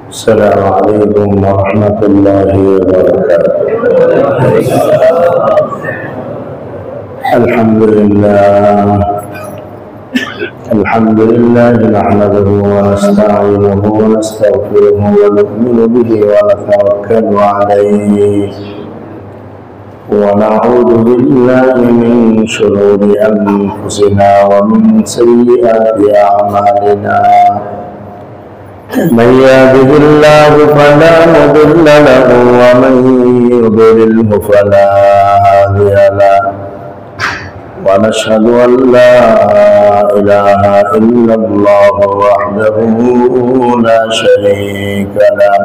السلام عليكم ورحمة الله وبركاته. الحمد لله نحمده ونستعينه ونستغفره ونؤمن به ونتوكل عليه ونعوذ بالله من شرور أنفسنا ومن سيئات أعمالنا. من يهده الله فلا مضل له ومن يضلله فلا هادي له، ونشهد أن لا إله إلا الله وحده لا شريك له،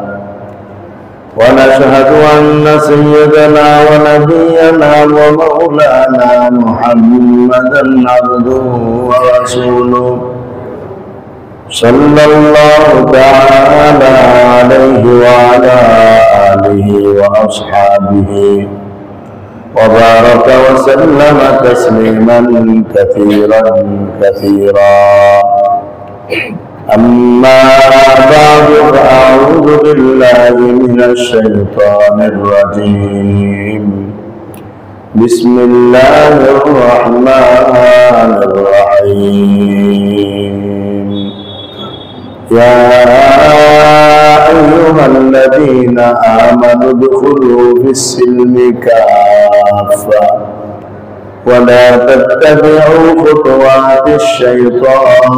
ونشهد أن سيدنا ونبينا ومولانا محمدا عبده ورسوله صلى الله تعالى عليه وعلى آله وأصحابه وبارك وسلم تسليما كثيرا كثيرا. أما بعد فأعوذ بالله من الشيطان الرجيم. بسم الله الرحمن الرحيم. يا أيها الذين آمنوا ادخلوا في السلم كافة ولا تتبعوا خطوات الشيطان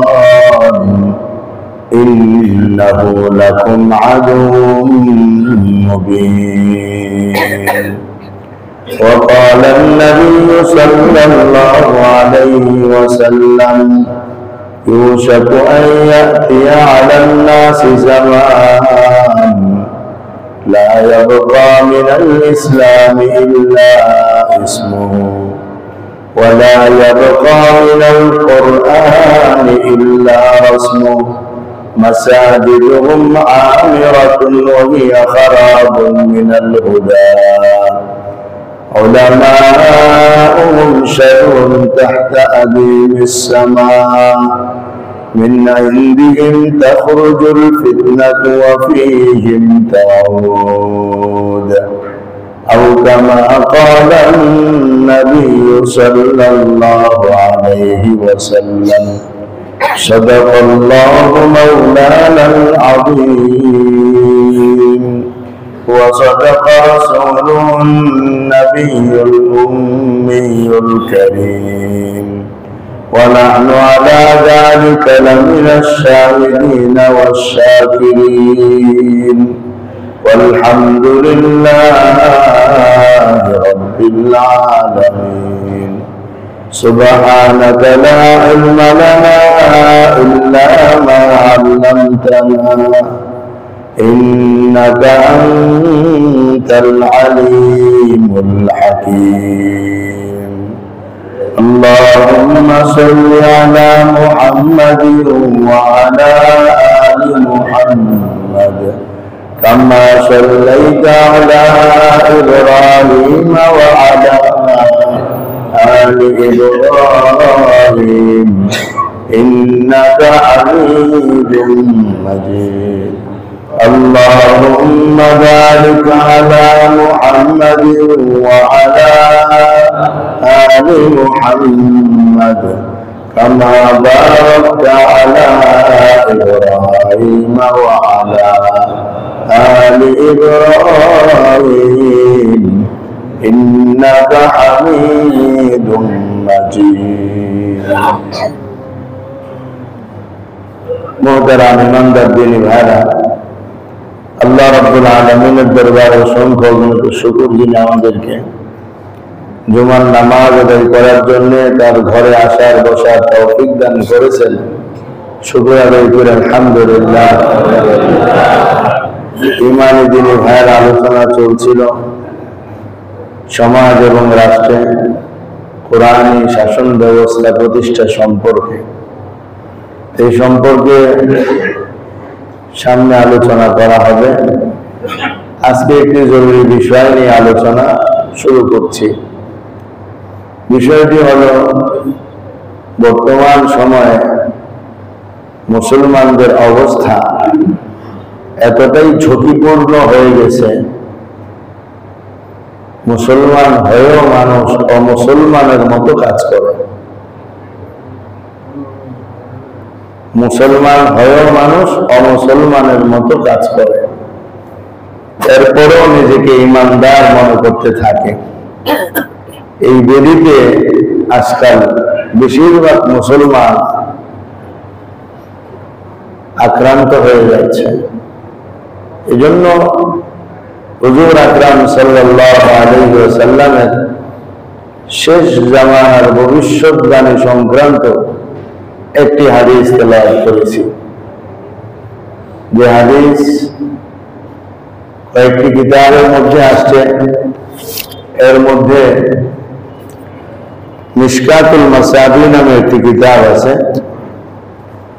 إنه لكم عدو مبين. وقال النبي صلى الله عليه وسلم يوشك أن يأتي على الناس زمان لا يبقى من الإسلام إلا اسمه ولا يبقى من القرآن إلا رسمه مساجدهم عامرة وهي خراب من الهدى علماؤهم شر تحت أديم السماء من عندهم تخرج الفتنة وفيهم تعود أو كما قال النبي صلى الله عليه وسلم. صدق الله مولانا العظيم وصدق رسوله النبي الأمي الكريم ونحن على ذلك لمن الشاهدين والشاكرين والحمد لله رب العالمين. سبحانك لا علم لنا إلا ما علمتنا إنك أنت العليم الحكيم. اللهم صل على محمد وعلى آل محمد كما صليت على إبراهيم وعلى آل إبراهيم إنك حميد مجيد. اللهم بارك على محمد وعلى آل محمد كما باركت على إبراهيم وعلى آل إبراهيم إنك حميد مجيد. محترم ইমানদার দিনী ভাইরা, আল্লাহ রাব্বুল আলামিনের দরবারে অসংখ্য শুকর যিনি আমাদেরকে জুমার নামাজ আদায় করার জন্য তার ঘরে আসার বসার তৌফিক দান করেছেন। শুকর আদায় করে আলহামদুলিল্লাহ। ইমানি দিনী ভাইয়ের আলোচনা চলছিল সমাজ এবং রাষ্ট্রে কোরআনী শাসন ব্যবস্থা প্রতিষ্ঠা সম্পর্কে। এই সম্পর্কে সামনে আলোচনা করা হবে। আজকে একটি জরুরি বিষয় নিয়ে আলোচনা শুরু করছি। বিষয়টি হলো বর্তমান সময়ে মুসলমানদের অবস্থা এতটাই ঝুঁকিপূর্ণ হয়ে গেছে, মুসলমান হয়েও মানুষ অমুসলমানের মতো কাজ করে। মুসলমান হয়েও মানুষ অমুসলমানের মতো কাজ করে, এরপরেও নিজেকে ইমানদার মনে করতে থাকে। এই বেদিতে আজকাল বেশিরভাগ মুসলমান আক্রান্ত হয়ে যাচ্ছে। এজন্য হুজুর আকরাম সাল্লাল্লাহু আলাইহি ওয়াসাল্লামের শেষ জামানার ভবিষ্যৎবাণী সংক্রান্ত একটি হাদিস তেলাওয়াত করেছি, যে হাদিস কয়েকটি কিতাবের মধ্যে আসছে। এর মধ্যে মিশকাতুল মাসাবি নামে একটি কিতাব আছে,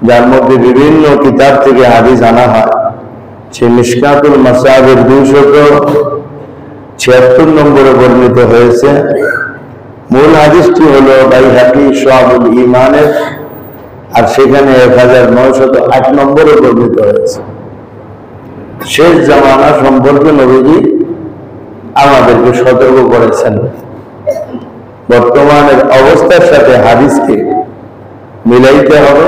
যার মধ্যে বিভিন্ন কিতাব থেকে হাদিস আনা হয়। সেই মিশকাতুল মাসাবির 276 নম্বরে বর্ণিত হয়েছে। মূল হাদিসটি হলো বাইহাকি শুআবুল ঈমানের, আর সেখানে 1908 নম্বরে বর্ণিত হয়েছে। শেষ জামানা সম্পর্কে নবীজি আমাদেরকে সতর্ক করেছেন। বর্তমানের অবস্থার সাথে হাদিসকে মিলাইতে হবে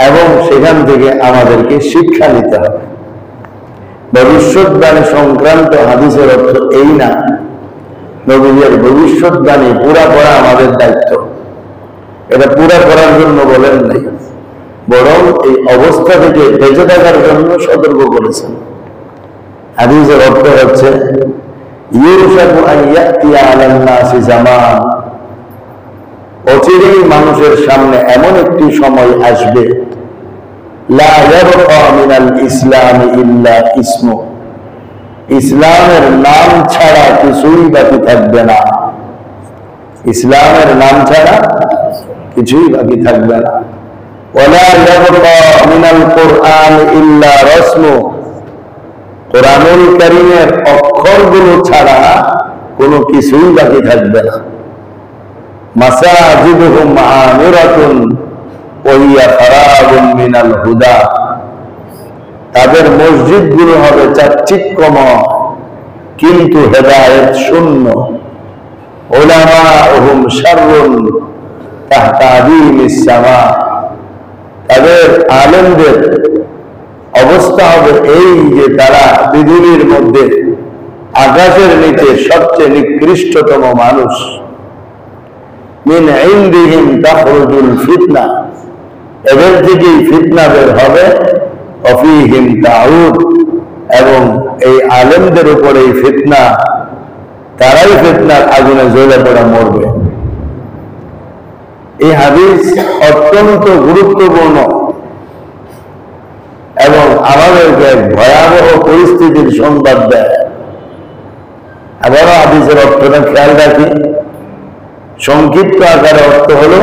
এবং সেখান থেকে আমাদেরকে শিক্ষা নিতে হবে। ভবিষ্যৎবাণী সংক্রান্ত হাদিসের অর্থ এই না নবীজির ভবিষ্যৎবাণী পুরা করা আমাদের দায়িত্ব, এটা পুরা করার জন্য বলেন নাই, বরং এই অবস্থা থেকে বেঁচে থাকার জন্য সতর্ক করেছেন। হাদিসের অর্থ হচ্ছে ইউশাকু আন ইয়াতিয়া আলান নাসি জামান, অচিরেই মানুষের সামনে এমন একটি সময় আসবে, লা ইয়াবকা মিনাল ইসলামি ইল্লা ইসমু, ইসলামের নাম ছাড়া কিছুই বাকি থাকবে না। ইসলামের নাম ছাড়া কিছুই বাকি থাকবে না। ওয়ালা ইয়াবকা মিনাল কুরআন ইল্লা রাসমু, কোরআনুল কারীমের অক্ষরগুলো ছাড়া কোনো কিছুই বাকি থাকবে না। মাসাজিদুহুম আমিরাতুন ওয়া হিয়া খারাবুন মিনাল হুদা, তাদের মসজিদগুলো হবে চাকচিক্যময় কিন্তু হেদায়েত শূন্য। উলামাউহুম শাররুন তাহতা আদিমিস সামা, তাদের আলেমদের অবস্থা হবে এই যে তারা পৃথিবীর মধ্যে আকাশের নিচে সবচেয়ে নিকৃষ্টতম মানুষ। মিন ইনদিহিম তাখরুজুল ফিতনা, এদের থেকেই ফিতনা বের হবে। অফিহিম তাউদ, এবং এই আলেমদের উপরে এই ফিতনা, তারাই ফিতনার আগুনে জ্বলে পড়ে মরবে। এই হাদিস অত্যন্ত গুরুত্বপূর্ণ এবং আমাদেরকে এক ভয়াবহ পরিস্থিতির সংবাদ দেয়। আবারও হাদিসের অর্থটা খেয়াল রাখি। সংক্ষিপ্ত আকারে অর্থ হলো,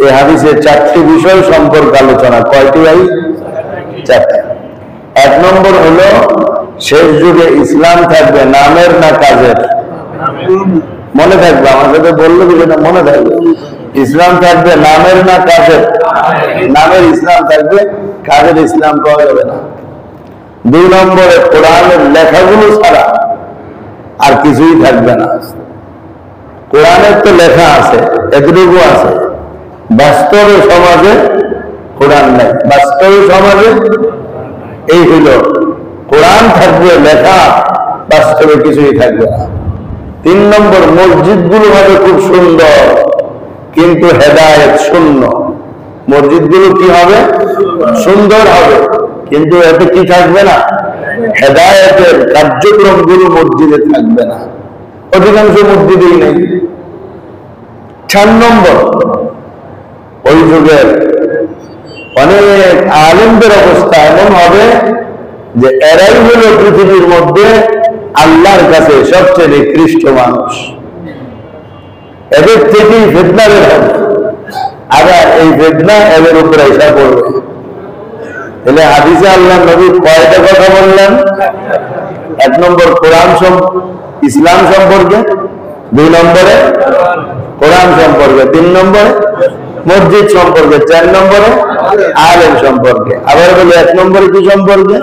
এই হাদিসের 4টি বিষয় সম্পর্কে আলোচনা। কয়টি ভাই? 4টি। 1 নম্বর হলো, শেষ যুগে ইসলাম থাকবে নামের না কাজের। মনে থাকবে, আমার সাথে বললো কি সেটা মনে থাকবে। ইসলাম থাকবে নামের না কাজের? নামের ইসলাম থাকবে, কাজের ইসলাম পাওয়া যাবে না। 2 নম্বরে, কোরআনের লেখাগুলো ছাড়া আর কিছুই থাকবে না। কোরআনের তো লেখা আছে, এতটুকু আছে, বাস্তবে সমাজে কোরআন নেই। বাস্তবে সমাজে এই হইল, কোরআন থাকবে লেখা, বাস্তবে কিছুই থাকবে না। 3 নম্বর, মসজিদগুলো হবে খুব সুন্দর কিন্তু হেদায়েত শূন্য। মসজিদগুলো কি হবে? সুন্দর হবে, কিন্তু এতে কি থাকবে না? হেদায়েতের কার্যক্রমগুলো মসজিদে থাকবে না। অধিকাংশ মসজিদেই নেই। 4 নম্বর, ওই যুগের অনেক আলেমদের অবস্থা এমন হবে যে এরাই হলো পৃথিবীর মধ্যে আল্লাহর কাছে সবচেয়ে নিকৃষ্ট মানুষ। এদের থেকেই ফিতনা বের হবে, আবার এই ফিতনা এদের উপরে এসে পড়বে। তাহলে হাদিসে আল্লাহ নবী কয়টা কথা বললেন? 1 নম্বর কোরআন ইসলাম সম্পর্কে, 2 নম্বরে কোরআন সম্পর্কে, 3 নম্বরে মসজিদ সম্পর্কে, 4 নম্বরে আলেম সম্পর্কে, আবার বলি 1 নম্বরে কি সম্পর্কে?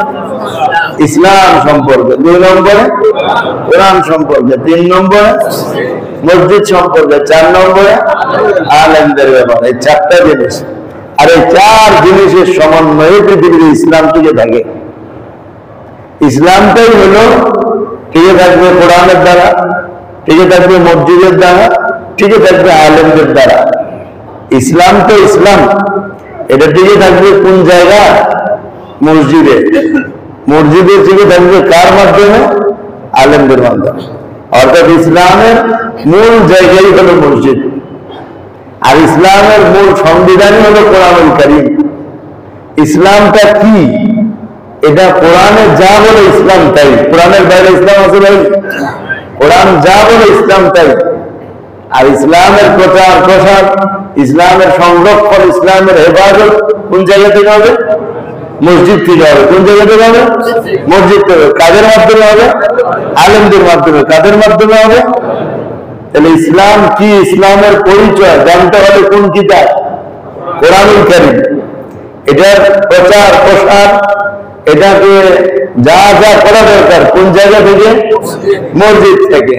ইসলাম সম্পর্কে, 2 নম্বরে কোরআন সম্পর্কে, 3 নম্বরে মসজিদ সম্পর্কে, 4 নম্বরে আলেমদের ব্যাপারে। এই 4টা জিনিস, আর এই 4 জিনিসের সমন্বয়ে পৃথিবীতে ইসলাম টিকে থাকে। ইসলামটাই হলো টিকে থাকবে কোরআনের দ্বারা, টিকে থাকবে মসজিদের দ্বারা, টিকে থাকবে আলেমদের দ্বারা। ইসলাম তো ইসলাম, এটা টিকে থাকবে কোন জায়গা? মসজিদে। মসজিদে টিকে থাকবে কার মাধ্যমে? আলেমদের মাধ্যমে। অর্থাৎ ইসলামের মূল জায়গাই হলো মসজিদ, আর ইসলামের মূল সংবিধানই হলো কোরআনুল কারীম। ইসলামটা কি? এটা কোরআনে যা বলে ইসলাম তাই, কোরআনের বাইরে ইসলাম আছে ভাই? কোরআন যা বলে ইসলাম তাই। আর ইসলামের প্রচার প্রসার, ইসলামের সংরক্ষণ, ইসলামের হেফাজত কোন জায়গা থেকে হবে? মসজিদ থেকে হবে। কোন জায়গা থেকে হবে? মসজিদ থেকে। কাদের মাধ্যমে হবে? আলেমদের মাধ্যমে। কাদের মাধ্যমে হবে? তাহলে ইসলাম কি, ইসলামের পরিচয় জানতে হলে কোন কিতাব? কোরআনুল কারীম। এটার প্রচার প্রসার, এটাকে যা যা করা দরকার কোন জায়গা থেকে? মসজিদ থেকে।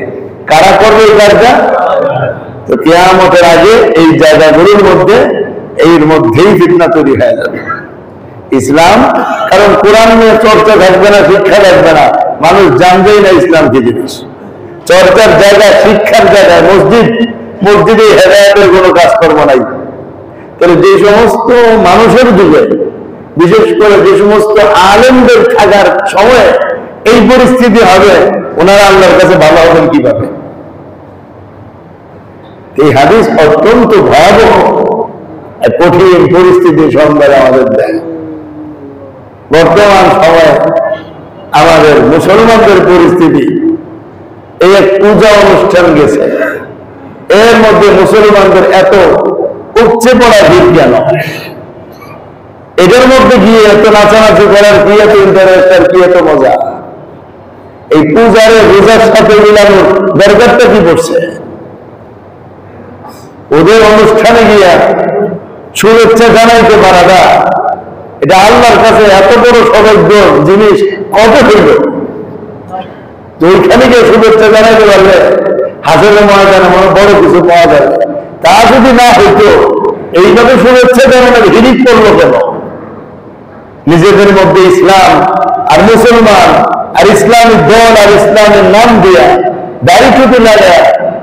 কারা করবে এই কাজটা? তো কিয়ামতের আগে এই জায়গাগুলোর মধ্যে, এর মধ্যেই ফিতনা তৈরি হয়ে যাবে। ইসলাম, কারণ কোরআন নিয়ে চর্চা থাকবে না, শিক্ষা থাকবে না, মানুষ জানবেই না ইসলাম কি জিনিস। চর্চার জায়গা, শিক্ষার জায়গায় মসজিদ, মসজিদে হেদায়েতের কোনো কাজকর্ম নাই। তাহলে যে সমস্ত মানুষের যুগে, বিশেষ করে যে সমস্ত আলেমদের থাকার সময় এই পরিস্থিতি হবে, ওনারা আল্লাহর কাছে ভালো হবেন কিভাবে? এই হাদিস অত্যন্ত ভয়াবহ কঠিন পরিস্থিতি সংবাদ আমাদের দেয়। বর্তমান সময়ে আমাদের মুসলমানদের পরিস্থিতি, এই এক পূজা অনুষ্ঠান গেছে, এর মধ্যে মুসলমানদের এত উপচে পড়া ভিড় কেন? এটার মধ্যে গিয়ে এত নাচানাচি করার কি এত ইন্টারেস্ট, আর কি এত মজা? এই পূজারে রোজার সাথে মিলানোর দরকারটা কি পড়ছে? ওদের অনুষ্ঠানে গিয়া শুভেচ্ছা জানাইতে পারাটা, এটা আল্লাহর কাছে এত বড় সৌভাগ্য জিনিস কত হইল? তো ওইখানে গিয়ে শুভেচ্ছা জানাইতে পারলে হাসিলে ময়দানে মনে বড় কিছু পাওয়া যাবে। তা যদি না হইতো, এইভাবে শুভেচ্ছা জানানোর হিরিক করলো কেন? নিজেদের মধ্যে ইসলাম আর মুসলমান আর ইসলামিক দল আর ইসলামের নাম দিয়া দাড়ি টুপি লাগা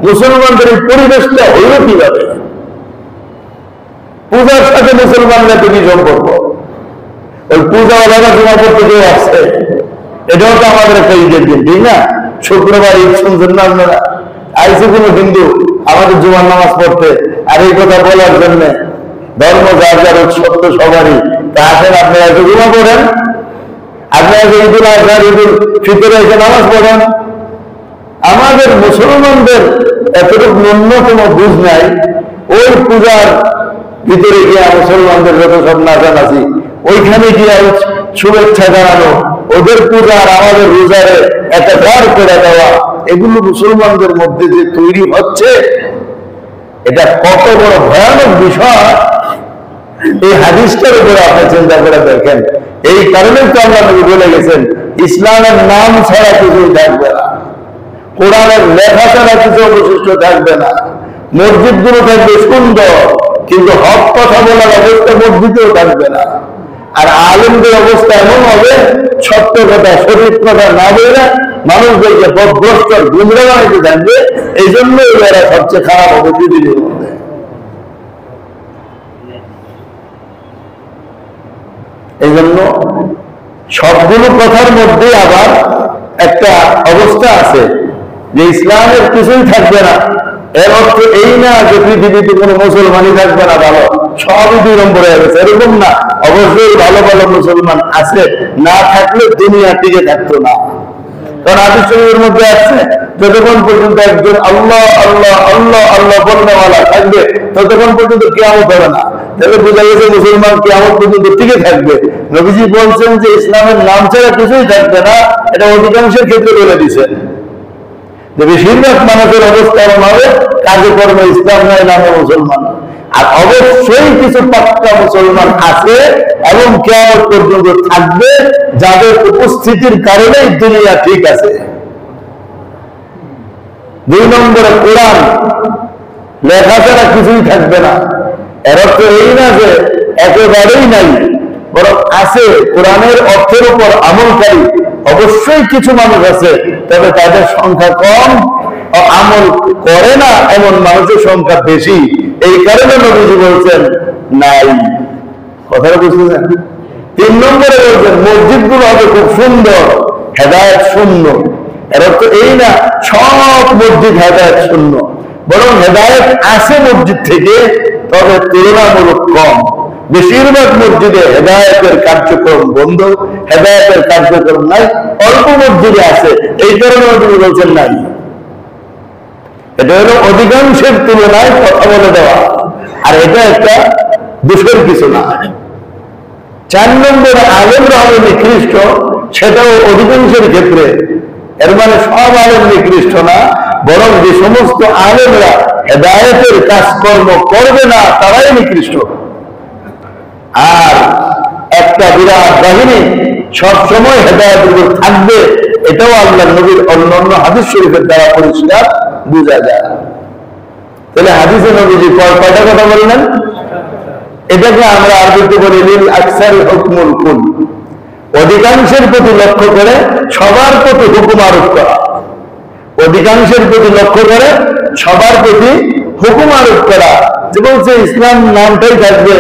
মুসলমানদের এই পরিবেশটা হইল কিভাবে? পূজার সাথে মুসলমানরা তো কি সম্পর্ক? ওই পূজা আলোচনা করতে কেউ আসছে, এটাও তো আমাদের একটা ঈদের দিন, ঠিক না? শুক্রবার ঈদ শুনছেন না আপনারা? আইসে কোনো হিন্দু আমাদের জুমার নামাজ পড়তে, আর এই কথা বলার জন্য ধর্ম যার যার উৎসব তো সবারই। তা আসেন, আপনারা এসে জুমা পড়েন, আপনারা ঈদুল আজহার ঈদুল ফিতরে এসে নামাজ পড়েন। আমাদের মুসলমানদের এতটুকু ন্যূনতম বুঝ নাই, ওই পূজার ভিতরে গিয়া মুসলমানদের যত সব নাচানাচি, ওইখানে গিয়া শুভেচ্ছা জানানো, ওদের পূজা আর আমাদের রোজারে একটা ঘর করে দেওয়া, এগুলো মুসলমানদের মধ্যে যে তৈরি হচ্ছে, এটা কত বড় ভয়ানক বিষয়। এই হাদিসটার উপরে আপনি চিন্তা করে দেখেন। এই কারণে তো আল্লাহ নবী বলে গেছেন, ইসলামের নাম ছাড়া কিছুই থাকবে না, কোরআনের লেখা ছাড়া কিছু অবশিষ্ট থাকবে না। মসজিদগুলো থাকবে সুন্দর, কিন্তু হক কথা বলার অবস্থা মসজিদেও থাকবে না। আর আলেমদের অবস্থা এমন হবে, সত্য কথা সঠিক কথা না বলে মানুষদেরকে পথভ্রষ্ট গুমরা বানাইতে থাকবে। এই জন্য এরা সবচেয়ে খারাপ হবে পৃথিবীর মধ্যে। এই জন্য সবগুলো কথার মধ্যে আবার একটা অবস্থা আছে যে ইসলামের কিছুই থাকবে না। এর অর্থ এই না যে পৃথিবীতে কোনো মুসলমানই থাকবে না, ভালো সবই 2 নম্বরে হয়ে গেছে, এরকম না। অবশ্যই ভালো ভালো মুসলমান আছে, না থাকলে দুনিয়া টিকে থাকতো না। কারণ হাদিস শরীফের মধ্যে আছে, যতক্ষণ পর্যন্ত একজন আল্লাহ আল্লাহ আল্লাহ আল্লাহ বলনেওয়ালা থাকবে, ততক্ষণ পর্যন্ত কিয়ামত হবে না। তাহলে বোঝা গেছে মুসলমান কিয়ামত পর্যন্ত টিকে থাকবে। নবীজি বলছেন যে ইসলামের নাম ছাড়া কিছুই থাকবে না, এটা অধিকাংশের ক্ষেত্রে বলে দিচ্ছেন যে বেশিরভাগ মানুষের অবস্থা এমন হবে, কাজে কর্মে ইসলাম নাই, নামে মুসলমান। আর অবশ্যই কিছু পাক্কা মুসলমান আছে এবং কিয়ামত পর্যন্ত থাকবে যাদের উপস্থিতির কারণে দুনিয়া ঠিক আছে। 2 নম্বরে কোরআন লেখা ছাড়া কিছুই থাকবে না। এর অর্থ এই না যে একেবারেই নাই, বরং আছে। কোরআনের অর্থের উপর আমলকারী অবশ্যই কিছু মানুষ আছে, তবে তাদের সংখ্যা কম, আমল করে না এমন মানুষের সংখ্যা বেশি। এই কারণে নবীজি বলছেন নাই। কথাটা বুঝতেছেন? 3 নম্বরে বলছেন মসজিদগুলো হবে খুব সুন্দর, হেদায়েত শূন্য। এর অর্থ এই না সব মসজিদ হেদায়েত শূন্য, বরং হেদায়েত আছে মসজিদ থেকে, তবে তুলনামূলক কম। বেশিরভাগ মসজিদে হেদায়েতের কার্যক্রম বন্ধ, হেদায়েতের কার্যক্রম নাই। অল্প মসজিদে আছে, এই কারণে তিনি বলছেন নাই। এটা হলো অধিকাংশের তুলনায় কথা বলে দেওয়া, আর এটা একটা দোষের কিছু না। 4 নম্বরে আলেমরা হবে নিকৃষ্ট, সেটাও অধিকাংশের ক্ষেত্রে। এর মানে সব আলেম নিকৃষ্ট না, বরং যে সমস্ত আলেমরা হেদায়েতের কাজকর্ম করবে না তারাই নিকৃষ্ট। আর একটা বিরাট বাহিনী সবসময় হেদায়েতের উপর থাকবে, এটাও আল্লাহ নবীর অন্যান্য হাদিস শরীফের দ্বারা পরিষ্কার বোঝা যায়। তাহলে হাদিসে নবীজি কয়টা কথা বললেন? এটাকে আমরা আরবিতে বলি লিল আকসারি হুকমুল কুল, অধিকাংশের প্রতি লক্ষ্য করে সবার প্রতি হুকুম আরোপ করা। অধিকাংশের প্রতি লক্ষ্য করে সবার প্রতি হুকুম আরোপ করা। যে বলছে ইসলাম নামটাই থাকবে,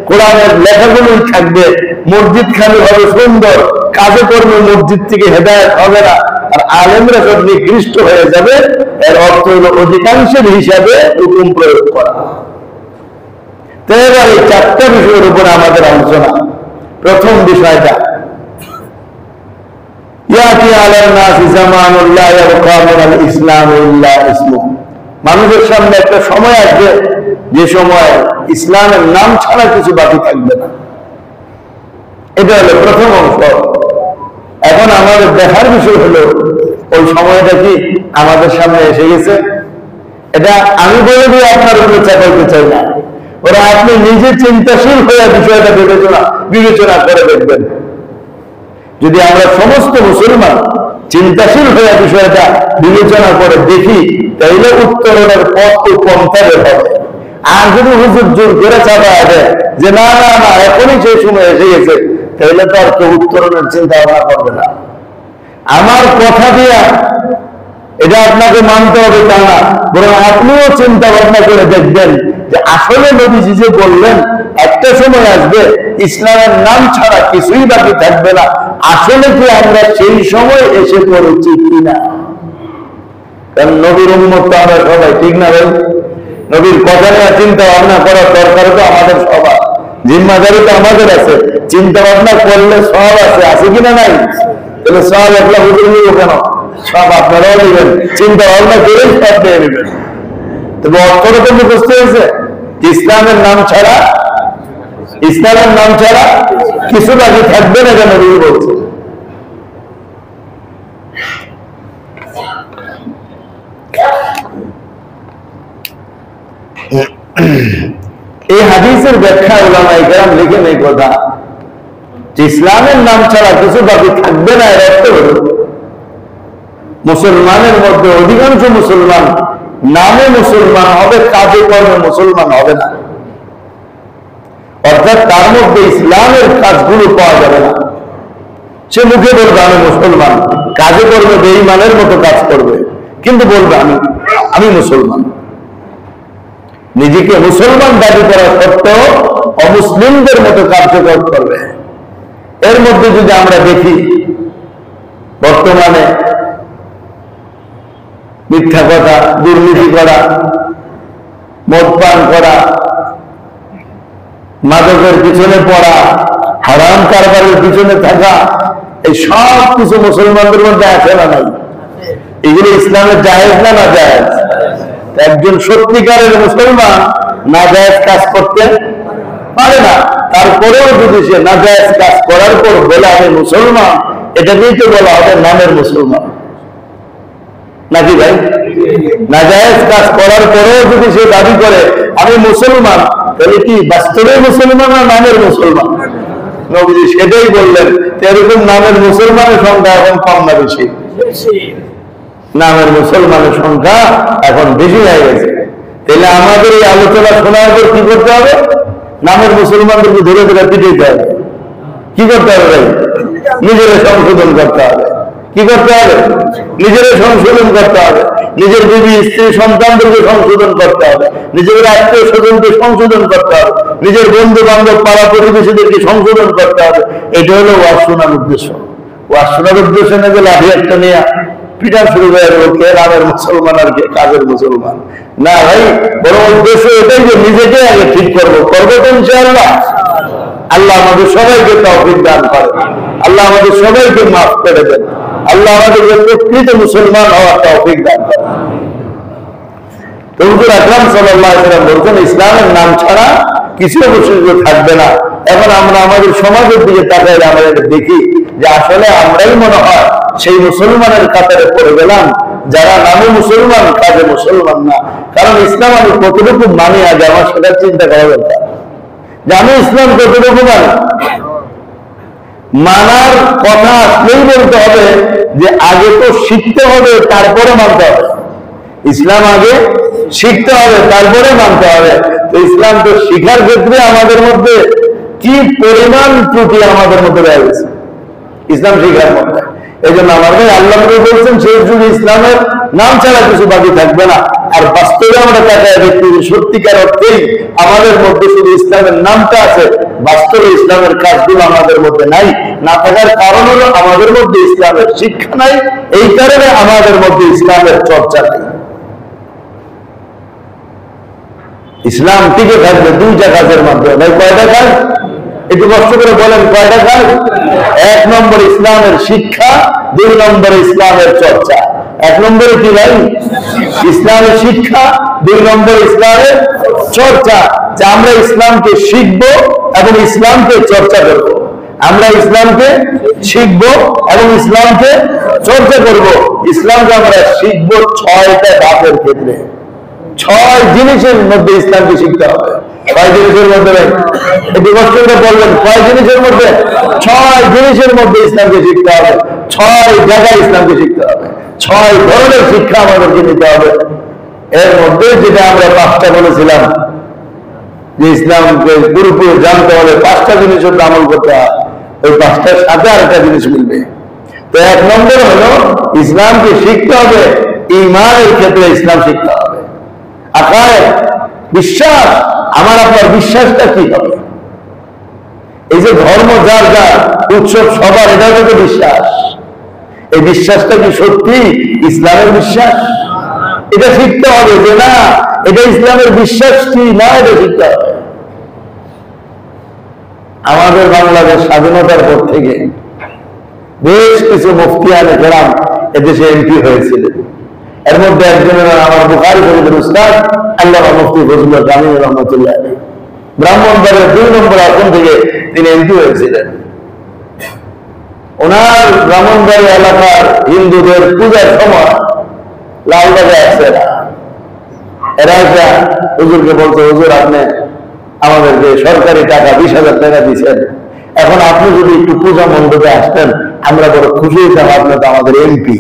কোরআনের লেখাগুলোই থাকবে, মসজিদ খালি হবে সুন্দর, কাজে কর্মে মসজিদ থেকে হেদায়েত হবে না, আর আলেমরা সব নিকৃষ্ট হয়ে যাবে। এর অর্থ হলো অধিকাংশের হিসাবে হুকুম প্রয়োগ করা। তো এবার এই 4টা বিষয়ের উপর আমাদের আলোচনা। প্রথম বিষয়টা, ইয়াতি আলান নাসি জামানুল লা ইয়াবকা মিনাল ইসলাম ইল্লা ইসমু, মানুষের সামনে একটা সময় আসবে যে সময় ইসলামের নাম ছাড়া কিছু বাকি থাকবে না। এটা হলো প্রথম অংশ। এখন আমাদের দেখার বিষয় হলো ওই সময়টা কি আমাদের সামনে এসে গেছে। এটা আমি বলে দিয়ে আপনার উপরে চাপাইতে চাই না, ওরা আপনি নিজে চিন্তাশীল হয়ে বিষয়টা বিবেচনা করে দেখবেন। যদি আমরা সমস্ত মুসলমান চিন্তাশীল হয়ে বিষয়টা বিবেচনা করে দেখি, তাইলে উত্তরণের পথ তো পন্থা বের হবে। আর যদি হুজুর জোর করে চাপায় দেয় যে না না না এখনই সেই সময় এসে গেছে, তাইলে তো আর কেউ উত্তরণের চিন্তা ভাবনা করবে না। আমার কথা দিয়া এটা আপনাকে মানতে হবে তা না, বরং আপনিও চিন্তা ভাবনা করে দেখবেন যে আসলে নবীজি যে বললেন একটা সময় আসবে ইসলামের নাম ছাড়া কিছুই বাকি থাকবে না, আসলে কি আমরা সেই সময় এসে পড়েছি কিনা? কারণ নবীর উম্মত তো আমরা সবাই, ঠিক না ভাই? নবীর কথা নিয়ে চিন্তা ভাবনা করার দরকার তো আমাদের সবার, জিম্মাদারি তো আমাদের আছে। চিন্তা ভাবনা করলে সব আছে কিনা নাই? তাহলে সব একলা হুজুর নিব কেন? সব আপনারাও নেবেন, চিন্তা ভাবনা করে সব নিয়ে নেবেন। তবে অর্থটা তো মুখস্থ হয়েছে, ইসলামের নাম ছাড়া কিছু বাকি থাকবে না কেন নবী বলছে। এই হাদিসের ব্যাখ্যা উলামায়ে কেরাম লিখেন এই কথা, যে ইসলামের নাম ছাড়া কিছু বাকি থাকবে না। এর অর্থ হল মুসলমানের মধ্যে অধিকাংশ মুসলমান নামে মুসলমান হবে, কাজে কর্মে মুসলমান হবে না। অর্থাৎ তার মধ্যে ইসলামের কাজগুলো পাওয়া যাবে না। সে মুখে বলবে আমি মুসলমান, কাজে কর্মে বেঈমানের মতো কাজ করবে, কিন্তু বলবে আমি মুসলমান। নিজেকে মুসলমান দাবি করা সত্ত্বেও অমুসলিমদের মতো কার্যকর করবে। এর মধ্যে যদি আমরা দেখি বর্তমানে মিথ্যা কথা, দুর্নীতি করা, মদ পান করা, মাদকের পিছনে পড়া, হারাম কারবারের পিছনে থাকা, এই সব কিছু মুসলমানদের মধ্যে আছে না নাই? এগুলো ইসলামের জায়েজ না না জায়েজ? একজন সত্যিকারের মুসলমান নাজায়েজ কাজ করতে পারে না, তারপরেও যদি সে নাজায়েজ কাজ করার পর বলে আমি মুসলমান, এটা দিয়েই তো বলা হবে নামের মুসলমান, নাকি ভাই? নাজায়েজ কাজ করার পরেও যদি সে দাবি করে আমি মুসলমান, তাহলে কি বাস্তবে মুসলমান না নামের মুসলমান? নবীজি সেটাই বললেন, এরকম নামের মুসলমানের সংখ্যা এখন কম না বেশি? নামের মুসলমানের সংখ্যা এখন বেশি হয়ে গেছে। তাহলে আমাদের এই আলোচনা শোনার পর কি করতে হবে? নামের মুসলমানদেরকে ধরে ধরে পিটাইতে হবে। কি করতে হবে ভাই? নিজের সংশোধন করতে হবে। কি করতে হবে? নিজের সংশোধন করতে হবে। নিজের বিবি স্ত্রী সন্তানদেরকে সংশোধন করতে হবে। নিজের আত্মীয় স্বজনকে সংশোধন করতে হবে। নিজের বন্ধু বান্ধব পাড়া প্রতিবেশীদেরকে সংশোধন করতে হবে। এটা হলো ওয়াজ শোনার উদ্দেশ্য। ওয়াজ শোনার উদ্দেশ্য না যে লাঠি একটা নিয়ে পিটা শুরু হয়ে গেল, কে নামের মুসলমান আর কে কাজের মুসলমান। না ভাই, বড় উদ্দেশ্য এটাই যে নিজেকে আগে ঠিক করবো। করবো তো ইনশাআল্লাহ। আল্লাহ আমাদের সবাইকে তৌফিক দান করেন। আল্লাহ আমাদের সবাইকে মাফ করে দেন। আল্লাহ আমাদেরকে প্রকৃত মুসলমান হওয়ার তৌফিক দান করেন। হুজুর আকরাম সাল্লাল্লাহু আলাইহি ওয়াসাল্লাম বলছেন, ইসলামের নাম ছাড়া কিছু অবশিষ্ট থাকবে না। এখন আমরা আমাদের সমাজের দিকে তাকাইলে আমরা দেখি যে আসলে আমরাই মনে হয় সেই মুসলমানের কাতারে পড়ে গেলাম যারা নামে মুসলমান কাজে মুসলমান না। কারণ ইসলাম আমি কতটুকু মানি আগে আমার সেটা চিন্তা করা দরকার, যে আমি ইসলাম কতটুকু মানি। মানার কথা আসলেই বলতে হবে যে আগে তো শিখতে হবে, তারপরে মানতে হবে। ইসলাম আগে শিখতে হবে, তারপরে মানতে হবে। তো ইসলাম তো শিখার ক্ষেত্রে আমাদের মধ্যে কি পরিমাণ ত্রুটি আমাদের মধ্যে রয়ে গেছে ইসলাম শিখার মধ্যে। এই জন্য আমার ভাই আল্লাহ বলছেন, শেষ যুগে ইসলামের নাম ছাড়া কিছু বাকি থাকবে না। আর বাস্তবে আমরা তাকায় দেখি সত্যিকার অর্থেই আমাদের মধ্যে শুধু ইসলামের নামটা আছে, বাস্তবে ইসলামের কাজগুলো আমাদের মধ্যে নাই। না থাকার কারণ হলো আমাদের মধ্যে ইসলামের শিক্ষা নাই, এই কারণে আমাদের মধ্যে ইসলামের চর্চা নাই। ইসলাম টিকে থাকবে দুইটা কাজের মাধ্যমে। ভাই কয়টা কাজ? একটু কষ্ট করে বলেন, কয়টা কাজ? 1 নম্বর ইসলামের শিক্ষা, 2 নম্বর ইসলামের চর্চা। 1 নম্বরে কি ভাই? ইসলামের শিক্ষা, 2 নম্বর ইসলামের চর্চা। যে আমরা ইসলামকে শিখবো এবং ইসলামকে চর্চা করব। আমরা ইসলামকে শিখবো এবং ইসলামকে চর্চা করব। ইসলামকে আমরা শিখবো 6টা ধাপের ক্ষেত্রে। 6 জিনিসের মধ্যে ইসলামকে শিখতে হবে। 6 জিনিসের মধ্যে একটু কষ্ট করে বলবেন, 6 জিনিসের মধ্যে? 6 জিনিসের মধ্যে ইসলামকে শিখতে হবে। 6 জায়গায় ইসলামকে শিখতে হবে। 6 ধরনের শিক্ষা আমাদেরকে নিতে হবে। এর মধ্যে যেটা আমরা 5টা বলেছিলাম যে ইসলামকে পুরোপুরি জানতে হবে, 5টা জিনিসের আমল করতে হবে। ওই 5টার সাথে আরেকটা জিনিস মিলবে। তো 1 নম্বর হলো ইসলামকে শিখতে হবে, ঈমানের ক্ষেত্রে ইসলাম শিখতে হবে। আকায়েদ, বিশ্বাস, আমার আপনার বিশ্বাসটা কি হবে? এই যে ধর্ম যার যার, উৎসব সবার, এটা হলো বিশ্বাস। এই বিশ্বাসটা কি সত্যি ইসলামের বিশ্বাস? এটা শিখতে হবে যে না, এটা ইসলামের বিশ্বাস কি না, এটা শিখতে হবে। আমাদের বাংলাদেশ স্বাধীনতার পর থেকে বেশ কিছু মুফতিয়ানে কেরাম এদেশে এমপি হয়েছিলেন। এর মধ্যে একজনের আমার বুখারী শরীফের উস্তাদ আল্লামা মুফতি ফজলুল কামিল রহমাতুল্লাহ আলাইহি, ব্রাহ্মণবাড়িয়ার 2 নম্বর আসন থেকে তিনি এমপি হয়েছিলেন। ওনার ব্রাহ্মণবাড়ি এলাকার হিন্দুদের পূজার সময় লালবাগে আসছে না, এরা এসে হুজুরকে বলছে, হুজুর আপনি আমাদেরকে সরকারি টাকা 20,000 টাকা দিচ্ছেন, এখন আপনি যদি একটু পূজা মণ্ডপে আসতেন আমরা বড় খুশি হইতাম, আপনি তো আমাদের এমপি।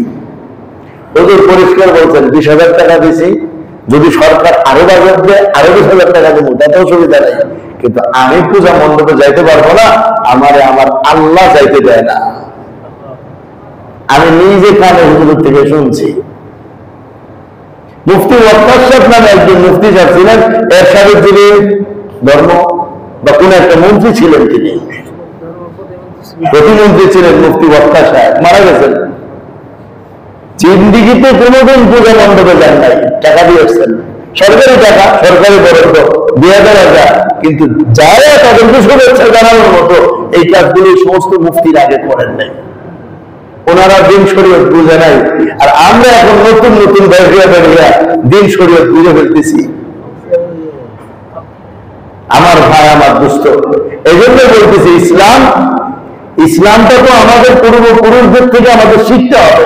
হুজুর পরিষ্কার বলছেন, 20,000 টাকা দিছি, যদি সরকার আরো বাজেট দেয় আরো 20,000 টাকা দেবো, তাতেও সুবিধা নাই, কিন্তু আমি পূজা মণ্ডপে যাইতে পারবো না, আমারে আমার আল্লাহ যাইতে দেয় না। আমি নিজে কানে হুজুর থেকে শুনছি। মুফতি ওয়াক্কাস সাহেব নামে একজন মুফতি সাহেব ছিলেন, এরশাদের যিনি ধর্ম বা কোন একটা মন্ত্রী ছিলেন, তিনি প্রতিমন্ত্রী ছিলেন, মুফতি ওয়াক্কাস সাহেব মারা গেছেন। জিন্দিগিতে কোনোদিন পূজা মণ্ডপে যান নাই, টাকা দিয়ে এসছেন, সরকারি টাকা, সরকারি বরাদ্দ 2,000, কিন্তু যারা তাদেরকে শুভেচ্ছা জানানোর মতো এই কাজগুলি সমস্ত মুফতির আগে করেন নাই। ওনারা দিন শরীয়ত বুঝে নাই, আর আমরা এখন নতুন নতুন বেরিয়া দিন শরীয়ত বুঝে ফেলতেছি। আমার ভাই, আমার দুস্থ, এই জন্য বলতেছি ইসলামটা তো আমাদের পূর্বপুরুষদের থেকে আমাদের শিখতে হবে।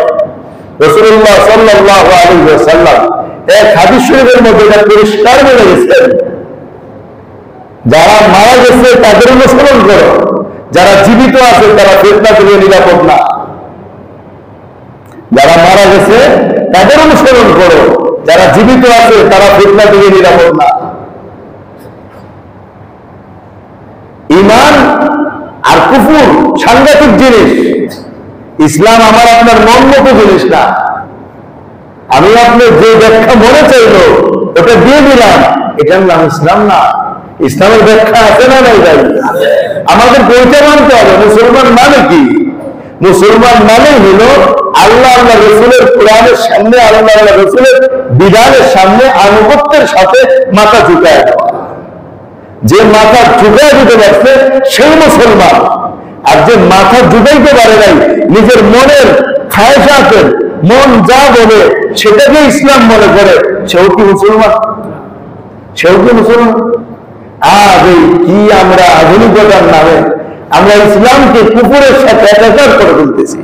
রাসূলুল্লাহ সাল্লাল্লাহু আলাইহি ওয়াসাল্লাম এক হাদিস শরীফের মধ্যে এটা পরিষ্কার বলে গেছেন, যারা মারা গেছে তাদের অনুসরণ করো, যারা জীবিত আছে তারা ফিতনা থেকে নিরাপদ না। যারা মারা গেছে তাদের অনুসরণ করো, যারা জীবিত আছে তারা ফিতনা থেকে নিরাপদ না। ঈমান আর কুফর সাংঘাতিক জিনিস। ইসলাম আমার আপনার মন মতো জিনিস না। আমি আপনার যে ব্যাখ্যা মনে চাইলো ওটা দিয়ে দিলাম, এটার নাম ইসলাম না। ইসলামের ব্যাখ্যা আছে না নাই ভাই? আমাদের বইটা মানতে হবে। মুসলমান মানে কি? মুসলমান মানে হলো আল্লাহ আল্লাহ রসুলের কোরআনের সামনে, আল্লাহ আল্লাহ রসুলের বিধানের সামনে আনুগত্যের সাথে মাথা ঝুঁকায় দেওয়া। যে মাথা ঝুঁকায় দিতে পারছে সেই মুসলমান। আর যে মাথা ঝুঁকাইতে পারে নাই, নিজের মনের খায়সাতের মন যা বলে সেটাকে ইসলাম মনে করে, সেও কি মুসলমান? সেও কি মুসলমান? আজ এই কি আমরা আধুনিকতার নামে আমরা ইসলামকে কুফরের সাথে একাকার করে ফেলতেছি।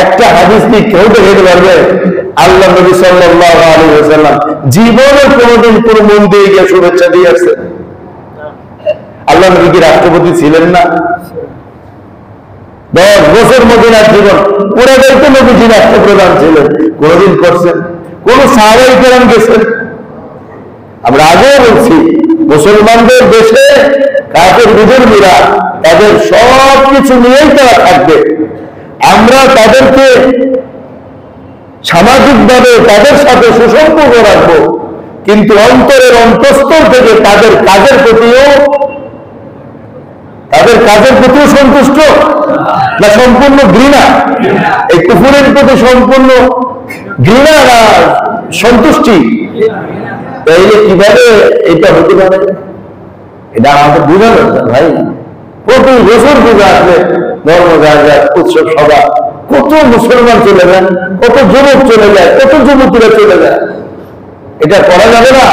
একটা হাদিস কি কেউ দেখতে পারবে? আল্লাহ নবী সাল্লাল্লাহু আলাইহি ওয়াসাল্লাম জীবনে কোনোদিন কোন মন্দিরে গিয়ে শুভেচ্ছা দিয়ে আসছেন? আল্লাহ নবী কি রাষ্ট্রপতি ছিলেন না? 10 বছর মদিনার জীবন পুরোটাই তো নবীজি রাষ্ট্রপ্রধান ছিলেন। কোনদিন করছেন? কোন সাহাবায়ে কেরাম গেছেন? আমরা আগেও বলছি, মুসলমানদের দেশে কাফের বিধর্মীরা তাদের সব কিছু নিয়েই তারা থাকবে। আমরা তাদেরকে সামাজিকভাবে তাদের সাথে সুসম্পর্ক রাখবো, কিন্তু অন্তরের অন্তঃস্থল থেকে তাদের কাজের প্রতিও সন্তুষ্ট না সম্পূর্ণ ঘৃণা? এই কুফরের প্রতি সম্পূর্ণ ঘৃণা না সন্তুষ্টি? তাইলে কিভাবে এটা হতে পারে? এটা আমাদের বুঝানো ভাই। প্রতি বছর পূজা আসলে ধর্ম জায়গা উৎসব সভা, কত মুসলমান চলে যান, কত যুবক চলে যায়, কত যুবতীরা চলে যায়। এটা করা যাবে না,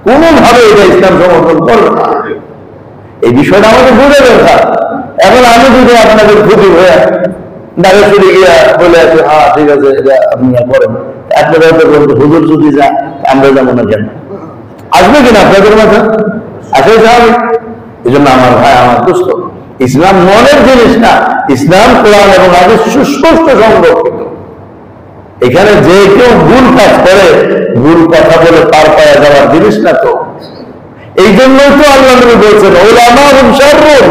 কোনোভাবে এটা ইসলাম সমর্থন করবে না। এই বিষয়টা আমাদের বুঝে দরকার। এখন আমি যদি আপনাদের ক্ষতি হয়ে দাঁড়িয়ে চলে গিয়া বলে আছে, হ্যাঁ ঠিক আছে এটা আপনি করেন, আপনারা বলতে হুজুর যদি যান আমরা যাবো না কেন? আসবে কিনা আপনাদের মাথা? আসলে স্বাভাবিক। এই জন্য আমার ভাই, আমার দোস্ত, ইসলাম মনের জিনিস না। ইসলাম কোরআন এবং হাদিস সুস্পষ্ট সংরক্ষিত। এখানে যে কেউ ভুল কাজ করে, ভুল কথা বলে পার পাওয়া যাওয়ার জিনিস না তো। এই জন্যই তো আল্লাহ নবী বলছেন, উলামাহুম শাররুন,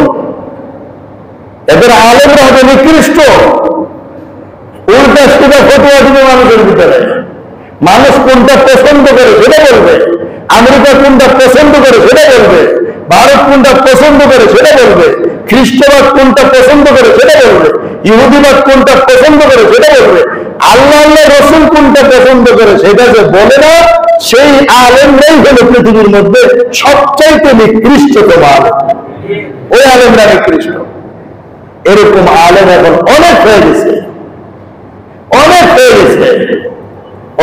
এদের আলেমরা হবে নিকৃষ্ট। উল্টা সুদা ফতোয়া দিবে মানুষের ভিতরে। মানুষ কোনটা পছন্দ করে সেটা বলবে, আমেরিকা কোনটা পছন্দ করে সেটা বলবে, ভারত কোনটা পছন্দ করে সেটা বলবে, খ্রিস্টবাদ কোনটা পছন্দ করে সেটা বলবে, ইহুদিবাদ কোনটা পছন্দ করে সেটা বলবে। আল্লাহ আল্লাহ রসুল কোনটা পছন্দ করে সেটা যে বলে না, সেই আলেমরাই হলো পৃথিবীর মধ্যে সবচাইতে নিকৃষ্টতম আলেম। ওই আলেমরা নিকৃষ্ট। এরকম আলেম এখন অনেক হয়ে গেছে, অনেক হয়ে গেছে।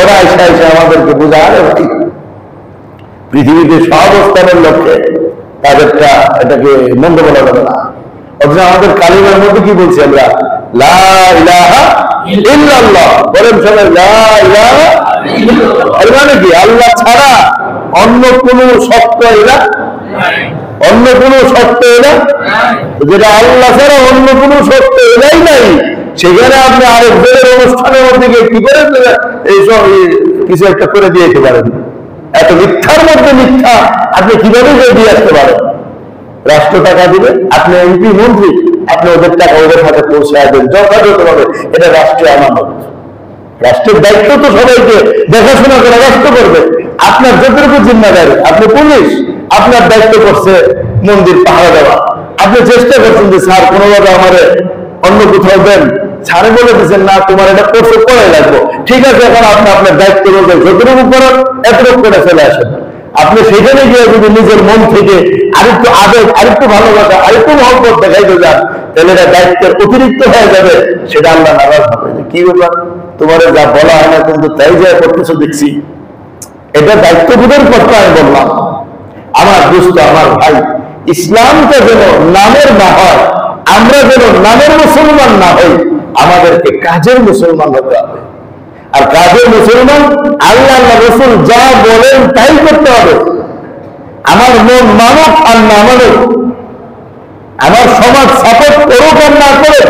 ওরা এসে এসে আমাদেরকে বোঝায়, ভাই পৃথিবীতে সহাবস্থানের লক্ষ্যে তাদেরটা এটাকে মন্দ বলা যাবে না। অথচ আমাদের কালিমার মধ্যে কি বলছি আমরা? লা ইলাহা ইল্লাল্লাহ। বলেন সবাই লা ইলাহা ইল্লাল্লাহ। এর মানে কি? আল্লাহ ছাড়া অন্য কোন সত্য এরা, অন্য কোন সত্য এরা, যেটা আল্লাহ ছাড়া অন্য কোন সত্য এরাই নাই। সেখানে আপনি আরেকজনের অনুষ্ঠানের মধ্যে কি করে এইসব কিছু একটা করে দিয়েতে পারেন? এত মিথ্যার মধ্যে মিথ্যা আপনি কিভাবে দিয়ে আসতে পারেন? রাষ্ট্র টাকা দিবে, আপনি এমপি মন্ত্রী, আপনি ওদের টাকা ওদের হাতে পৌঁছায় দেন যথাযথভাবে। এটা রাষ্ট্রীয় আমানত। রাষ্ট্রের দায়িত্ব তো সবাইকে দেখাশোনা করে রাষ্ট্র করবে। আপনার যতটুকু জিম্মাদারি, আপনি পুলিশ, আপনার দায়িত্ব করছে মন্দির পাহারা দেওয়া। আপনি চেষ্টা করছেন যে স্যার কোনোভাবে আমারে অন্য কোথাও দেন, ছাড়ে বলে দিচ্ছেন না তোমার এটা করতে পরে লাগবো। ঠিক আছে, এখন আপনি আপনার দায়িত্ব অনুযায়ী যতটুকু করেন এতটুকু করে চলে আসেন। আপনি সেখানে গিয়ে যদি নিজের মন থেকে আরেকটু আবেগ, আরেকটু ভালোবাসা, আরেকটু মহব্বত দেখাইতে যান, তাহলে এটা দায়িত্বের অতিরিক্ত হয়ে যাবে। সেটা আল্লাহ নারাজ হবে। কি ব্যাপার, তোমার যা বলা হয় না কিন্তু তাই যা করতেছো দেখছি। এটা দায়িত্ববোধের কথা আমি বললাম। আমার দোস্ত, আমার ভাই, ইসলামটা যেন নামের না হয়, আমরা যেন নামের মুসলমান না হই, আমাদেরকে কাজের মুসলমান হতে হবে। আর কাজের মুসলমান আল্লাহ আল্লাহ রসুল যা বলেন তাই করতে হবে। আমার মন মানুক আর না মানুক, আমার সমাজ সাপোর্ট করুক আর না করে,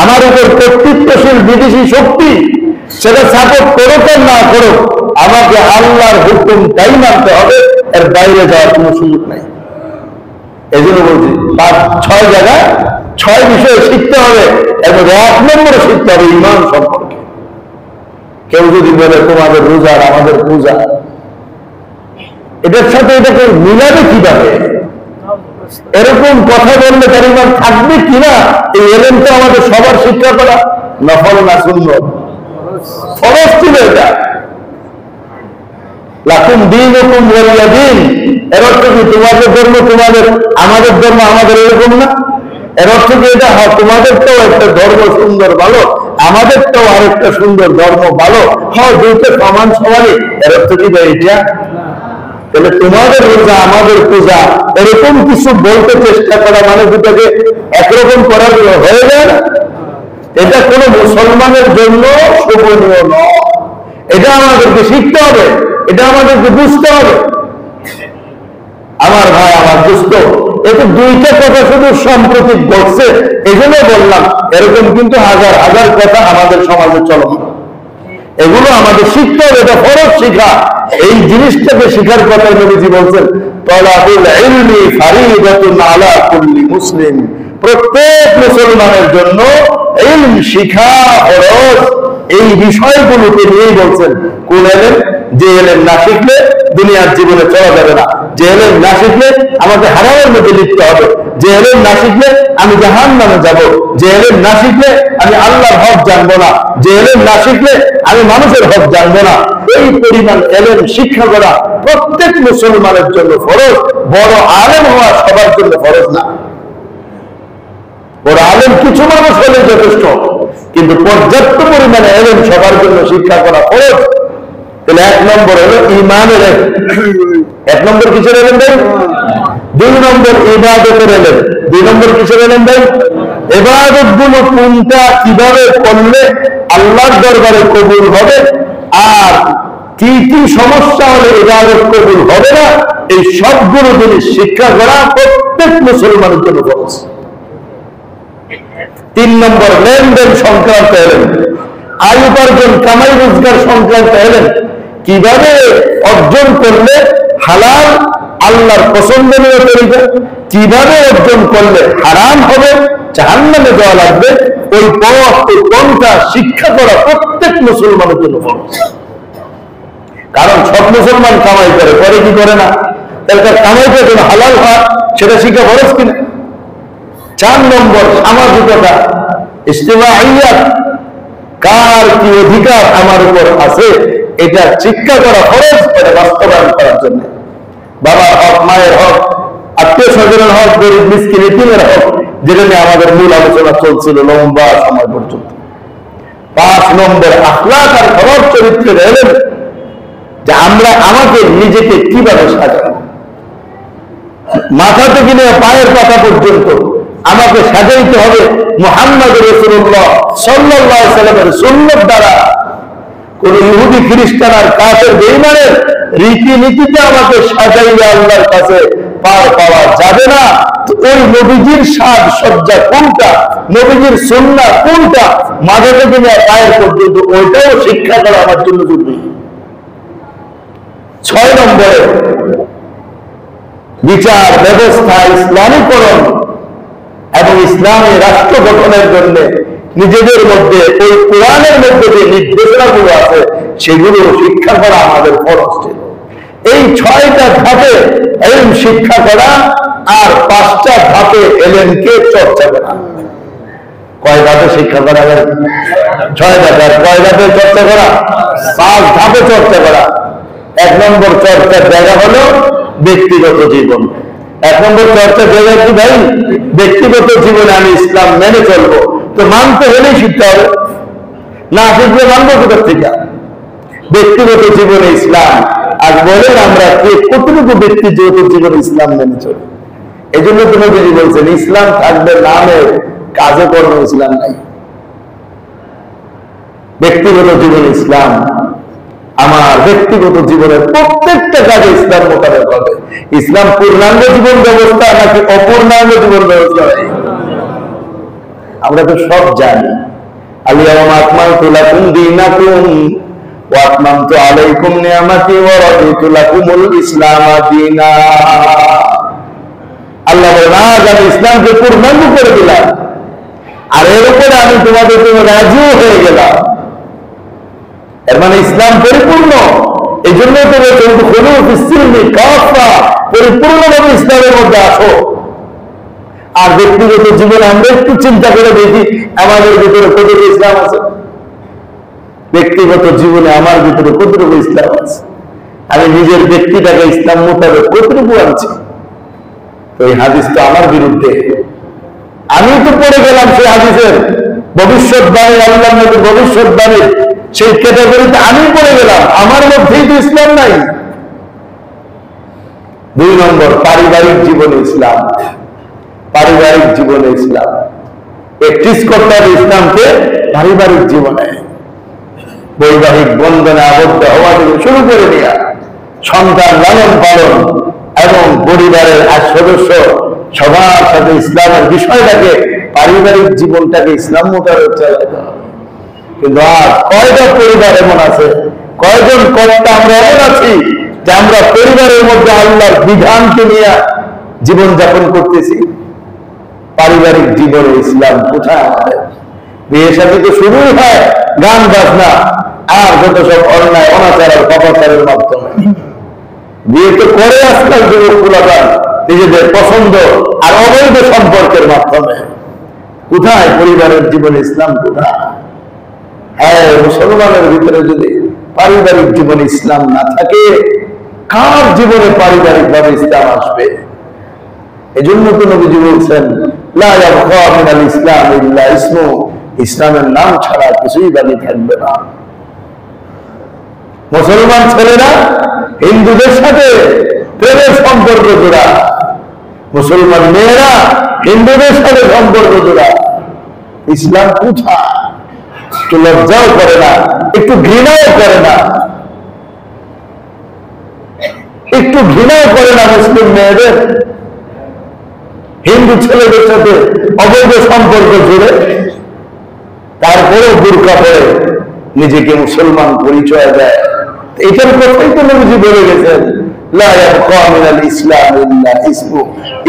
আমার উপর কর্তৃত্বশীল বিদেশি শক্তি সেটা সাপোর্ট করুক আর না করুক, আমাকে আল্লাহর হুকুম তাই মানতে হবে, এর বাইরে যাওয়ার কোনো সুযোগ নাই। এই জন্য বলছি 5-6 জায়গায় 6 বিষয়ে শিখতে হবে এবং 1 নম্বরে শিখতে হবে ঈমান সম্পর্কে। কেউ যদি বলে তোমাদের রোজা আর আমাদের পূজা, এটার সাথে এটাকে মিলাবে কিভাবে? এরকম কথা বললে তার ঈমান থাকবে কিনা, এই এলেমটা আমাদের সবার শিক্ষা করা নফল না সুন্নত? ফরজ ছিল এটা। লাকুম দীনুকুম ওয়ালিয়া দীন, এর অর্থ কি তোমাদের ধর্ম তোমাদের, আমাদের ধর্ম আমাদের, এরকম না। এর অর্থ কি এটা তোমাদেরটাও একটা ধর্ম সুন্দর ভালো, আমাদেরটাও আরেকটা সুন্দর ধর্ম ভালো, হ্যাঁ দুইটা সমান সমানই, এর অর্থ কি ভাই এটা? তাহলে তোমাদের রোজা আমাদের পূজা এরকম কিছু বলতে চেষ্টা করা মানে দুটাকে একরকম করার হয়ে যায় না। এটা কোন মুসলমানের জন্য শোভনীয় নয়। এটা আমাদেরকে শিখতে হবে, এটা আমাদেরকে বুঝতে হবে। আমার ভাই, আমার দুস্থ, এতে দুইটা কথা শুধু সাম্প্রতিক বলছে, এই জন্য বললাম। এরকম কিন্তু হাজার হাজার কথা আমাদের সমাজে চলমান, এগুলো আমাদের শিখতে হবে। এটা ফরজ শিখা। এই জিনিসটাকে শিখার কথা নবীজি বলছেন, তালাবুল ইলমি ফারিদাতুন আলা কুল্লি মুসলিম, প্রত্যেক মুসলমানের জন্য ইলম শিখা ফরজ। এই বিষয়গুলোকে নিয়েই বলছেন। কোন এলেম? যে এলেম না শিখলে দুনিয়ার জীবনে চলা যাবে না, যে এলেম না শিখলে আমাকে হারামের মধ্যে লিখতে হবে, যে এলেম না শিখলে আমি জাহান্নামে যাব, যে এলেম না শিখলে আমি আল্লাহর হক জানবো না, যে এলেম না শিখলে আমি মানুষের হক জানবো না। এই পরিমাণ এলেম শিক্ষা করা প্রত্যেক মুসলমানের জন্য ফরজ। বড় আলেম হওয়া সবার জন্য ফরজ না। বড় আলেম কিছু মানুষ হলে যথেষ্ট, কিন্তু পর্যাপ্ত পরিমাণে এলেম সবার জন্য শিক্ষা করা ফরজ। তাহলে 1 নম্বর হলো ঈমানের এলেম। 1 নম্বর কিসের এলেম ভাই? 2 নম্বর ইবাদতের এলেম। 2 নম্বর কিসের এলেম ভাই? ইবাদত গুলো কোনটা কিভাবে করলে আল্লাহর দরবারে কবুল হবে, আর কি কি সমস্যা হলে ইবাদত কবুল হবে না, এই সবগুলো জিনিস শিক্ষা করা প্রত্যেক মুসলমানের জন্য ফরজ। 3 নম্বর লেনদেন সংক্রান্ত এলেম, আয় উপার্জন কামাই রোজগার সংক্রান্ত এলেম। কিভাবে অর্জন করলে হালাল আল্লাহর পছন্দনীয় তরিকা, কিভাবে অর্জন করলে হারাম হবে, জাহান্নামে যাওয়া লাগবে, ওই পথ ওই পন্থা শিক্ষা করা প্রত্যেক মুসলমানের জন্য ফরজ। কারণ সব মুসলমান কামাই করে, করে কি করে না? তাহলে তার কামাইটা যেন হালাল হয় সেটা শিক্ষা ফরজ কিনা? 4 নম্বর সামাজিকতা, ইজতিমাইয়াত, কার কি অধিকার আমার উপর আছে এটা শিক্ষা করা ফরজ, এটা বাস্তবায়ন করার জন্য। বাবার হক, মায়ের হক, আত্মীয় স্বজনের হক, গরিব মিসকিন এতিমের হক, যেটা নিয়ে আমাদের মূল আলোচনা চলছিল লম্বা সময় পর্যন্ত। 5 নম্বর আখলাক আর খরচ চরিত্রের এলেম, যে আমরা আমাকে নিজেকে কিভাবে সাজাবো, মাথা থেকে নিয়ে পায়ের পাতা পর্যন্ত আমাকে সাজাইতে হবে মুহাম্মদ রাসূলুল্লাহ সাল্লাল্লাহু আলাইহি ওয়াসাল্লামের সুন্নাত দ্বারা। কোন ইহুদি খ্রিস্টান আর কাফের বেঈমানের রীতিনীতিতে আমাকে সাজাইলে আল্লাহর কাছে পার পাওয়া যাবে না। তো ওই নবীজির সাজ সজ্জা কোনটা, নবীজির সুন্নাত কোনটা, মাথা থেকে নিয়ে পায়ের পর্যন্ত ওইটাও শিক্ষা করা আমার জন্য জরুরি। 6 নম্বরে বিচার ব্যবস্থা ইসলামীকরণ এবং ইসলামী রাষ্ট্র গঠনের জন্য নিজেদের মধ্যে ওই কোরআনের মধ্যে যে নির্দেশনাগুলো আছে সেগুলো শিক্ষা করা আমাদের ফরজ ছিল। এই 6টা ধাপে এলম শিক্ষা করা আর 5টা ধাপে এলমকে চর্চা করা। কয় ধাপে শিক্ষা করা যায়? 6 ধাপে। আর কয় ধাপে চর্চা করা? 5 ধাপে চর্চা করা। 1 নম্বর চর্চার জায়গা হলো ব্যক্তিগত জীবন। 1 নম্বর চর্চার জায়গা কি ভাই? ব্যক্তিগত জীবনে আমি ইসলাম মেনে চলবো। তো মানতে হলেই শিখতে হবে, না শিখলে মানবো কোথার থেকে? ব্যক্তিগত জীবনে ইসলাম। আর বলেন আমরা কে কতটুকু ব্যক্তিগত জীবনে ইসলাম মেনে চলি? এই জন্য তুমি যদি বলছেন ইসলাম থাকবে নামে, কাজে কর্মে ইসলাম নাই। ব্যক্তিগত জীবন ইসলাম, আমার ব্যক্তিগত জীবনের প্রত্যেকটা কাজে ইসলাম মোতাবেক হবে। ইসলাম পূর্ণাঙ্গ জীবন ব্যবস্থা নাকি অপূর্ণাঙ্গ জীবন ব্যবস্থা? আমরা তো সব জানি, আল-ইয়াওমা আকমালতু লাকুম দীনাকুম ওয়া আতমামতু আলাইকুম নি'মাতি ওয়া রাদিতু লাকুমুল ইসলাম দীনা। আল্লাহ বলেন, আজ আমি ইসলামকে পূর্ণাঙ্গ করে দিলাম, আর এর উপরে আমি তোমাদের জন্য রাজিও হয়ে গেলাম। এর মানে ইসলাম পরিপূর্ণ। এই জন্যই তো পরিপূর্ণভাবে ইসলামের মধ্যে আসো। আর ব্যক্তিগত জীবনে আমরা একটু চিন্তা করে দেখি আমাদের ভিতরে কতটুকু ইসলাম আছে। ব্যক্তিগত জীবনে আমার ভিতরে কতটুকু ইসলাম আছে, আমি নিজের ব্যক্তিটাকে ইসলাম মোতাবেক কতটুকু আনছি। তো এই হাদিস তো আমার বিরুদ্ধে, আমি তো পড়ে গেলাম সেই হাদিসের ভবিষ্যৎবাণী, আল্লাহ নবীর ভবিষ্যৎবাণী সেই ক্যাটাগরিতে আমি পড়ে গেলাম, আমার মধ্যেই তো ইসলাম নাই। 2 নম্বর, পারিবারিক জীবনে ইসলাম। পারিবারিক জীবনে ইসলাম প্র্যাকটিস করতে হবে ইসলামকে পারিবারিক জীবনে। বৈবাহিক বন্ধনে আবদ্ধ হওয়া থেকে শুরু করে দেয়া, সন্তান লালন পালন এবং পরিবারের সদস্য সবার সাথে ইসলামের বিষয়টাকে, পারিবারিক জীবনটাকে ইসলাম মোতাবেক চালাতে হবে। কিন্তু আর কয়টা পরিবার এমন আছে, কয়জন কর্তা আমরা এমন আছি যে আমরা পরিবারের মধ্যে আল্লাহর বিধানকে নিয়ে জীবন যাপন করতেছি। পারিবারিক জীবনে ইসলাম কোথায় আমাদের? বিয়ে শাদী তো শুরুই হয় গান বাজনা আর যত সব অন্যায় অনাচার আর পাপাচারের মাধ্যমে। বিয়ে তো করে আজকাল যুবকগুলোরা নিজেদের পছন্দ আর অবৈধ সম্পর্কের মাধ্যমে। কোথায় পরিবারের জীবনে ইসলাম? কোথায়? হ্যাঁ, মুসলমানের ভিতরে যদি পারিবারিক জীবনে ইসলাম না থাকে, কার জীবনে পারিবারিক ভাবে ইসলাম আসবে? এজন্য তো নবীজি বলছেন, লা ইয়াবকা মিনাল ইসলাম ইল্লা ইসমু, ইসলামের নাম ছাড়া কিছুই বাকি থাকবে না। মুসলমান ছেলেরা হিন্দুদের সাথে প্রেমের সম্পর্ক জোড়া, মুসলমান মেয়েরা হিন্দুদের সাথে সম্পর্ক জোড়া। ইসলাম কোথায়? একটু লজ্জাও করে না, একটু ঘৃণাও করে না, একটু ঘৃণাও করে না মুসলিম মেয়েদের হিন্দু ছেলেদের সাথে অবৈধ সম্পর্ক জুড়ে, তারপরেও বুরকা পরে নিজেকে মুসলমান পরিচয় দেয়। এটার কথাই তো নবীজি বলে গেছেন, লা ইয়াবকা মিনাল ইসলাম ইল্লা ইসমু,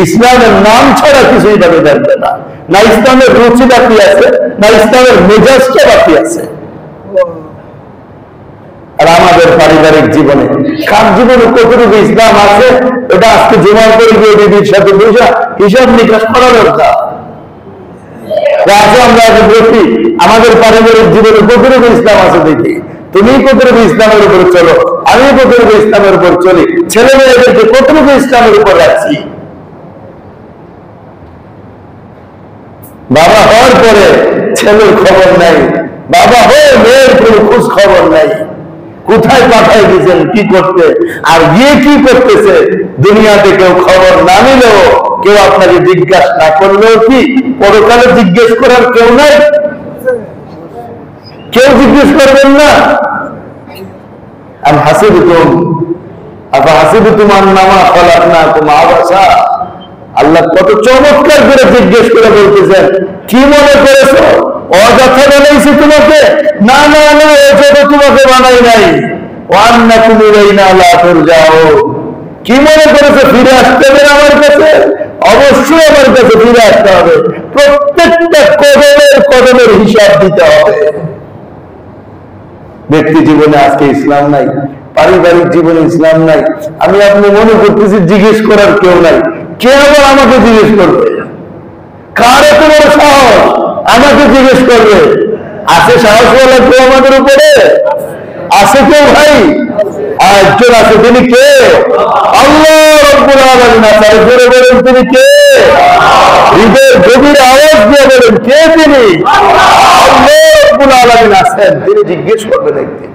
ইসলামের নাম ছাড়া কিছুই বাকি থাকবে না। না ইসলামের রুচি বাকি আছে, না ইসলামের মেজাজটা বাকি আছে। আর আমাদের পারিবারিক জীবনে, কার জীবনে কতটুকু ইসলাম আছে, এটা আজকে জমা করে গিয়ে দিদির সাথে বসে হিসাব নিকাশ করা দরকার। আমরা দেখি আমাদের পারিবারিক জীবনে কতটুকু ইসলাম আছে দেখি। তুমি কতটুকু ইসলামের উপর চলো, আমি কতটুকু ইসলামের উপর চলি, ছেলে মেয়েদেরকে কতটুকু ইসলামের উপর রাখছি। বাবা হওয়ার পরে ছেলের খবর নাই, বাবা হয়ে মেয়ের কোনো খোঁজ খবর নাই। কোথায় পাঠাই দিয়েছেন, কি করতে, আর গিয়ে কি করতেছে, দুনিয়াতে কেউ খবর না নিলেও, কেউ আপনাকে জিজ্ঞাসা না করলেও কি পরকালে জিজ্ঞেস করার কেউ নাই? কেউ জিজ্ঞেস করবেন না। আমি হাসিবতুম আফা হাসিবতুম আন্নামা খালাকনাকুম আবাসা। আল্লাহ কত চমৎকার করে জিজ্ঞেস করে বলতেছেন, কি মনে করেছো অযথা বানাইছি তোমাকে? না না না, অযথা তোমাকে বানাই নাই। ওয়ান্নাকুম ইলাইনা লা তুরজাউন, কি মনে করেছো ফিরে আসতে হবে আমার কাছে? অবশ্যই আমার কাছে ফিরে আসতে হবে, প্রত্যেকটা কদমের হিসাব দিতে হবে। ব্যক্তি জীবনে আজকে ইসলাম নাই, পারিবারিক জীবনে ইসলাম নাই। আমি আপনি মনে করতেছি জিজ্ঞেস করার কেউ নাই। কে আবার আমাকে জিজ্ঞেস করবে? কার এত বড় সাহস আমাকে জিজ্ঞেস করবে? আছে সাহসওয়ালা কেউ আমাদের উপরে? আছে কেউ ভাই? একজন আছে, তিনি কে? আল্লাহ রাব্বুল আলামিন। তার জোরে বলেন, তিনি কে? হৃদয়ের গভীর আওয়াজ দিয়ে বলেন, কে তিনি? আল্লাহ রাব্বুল আলামিন আছেন, তিনি জিজ্ঞেস করবেন একদিন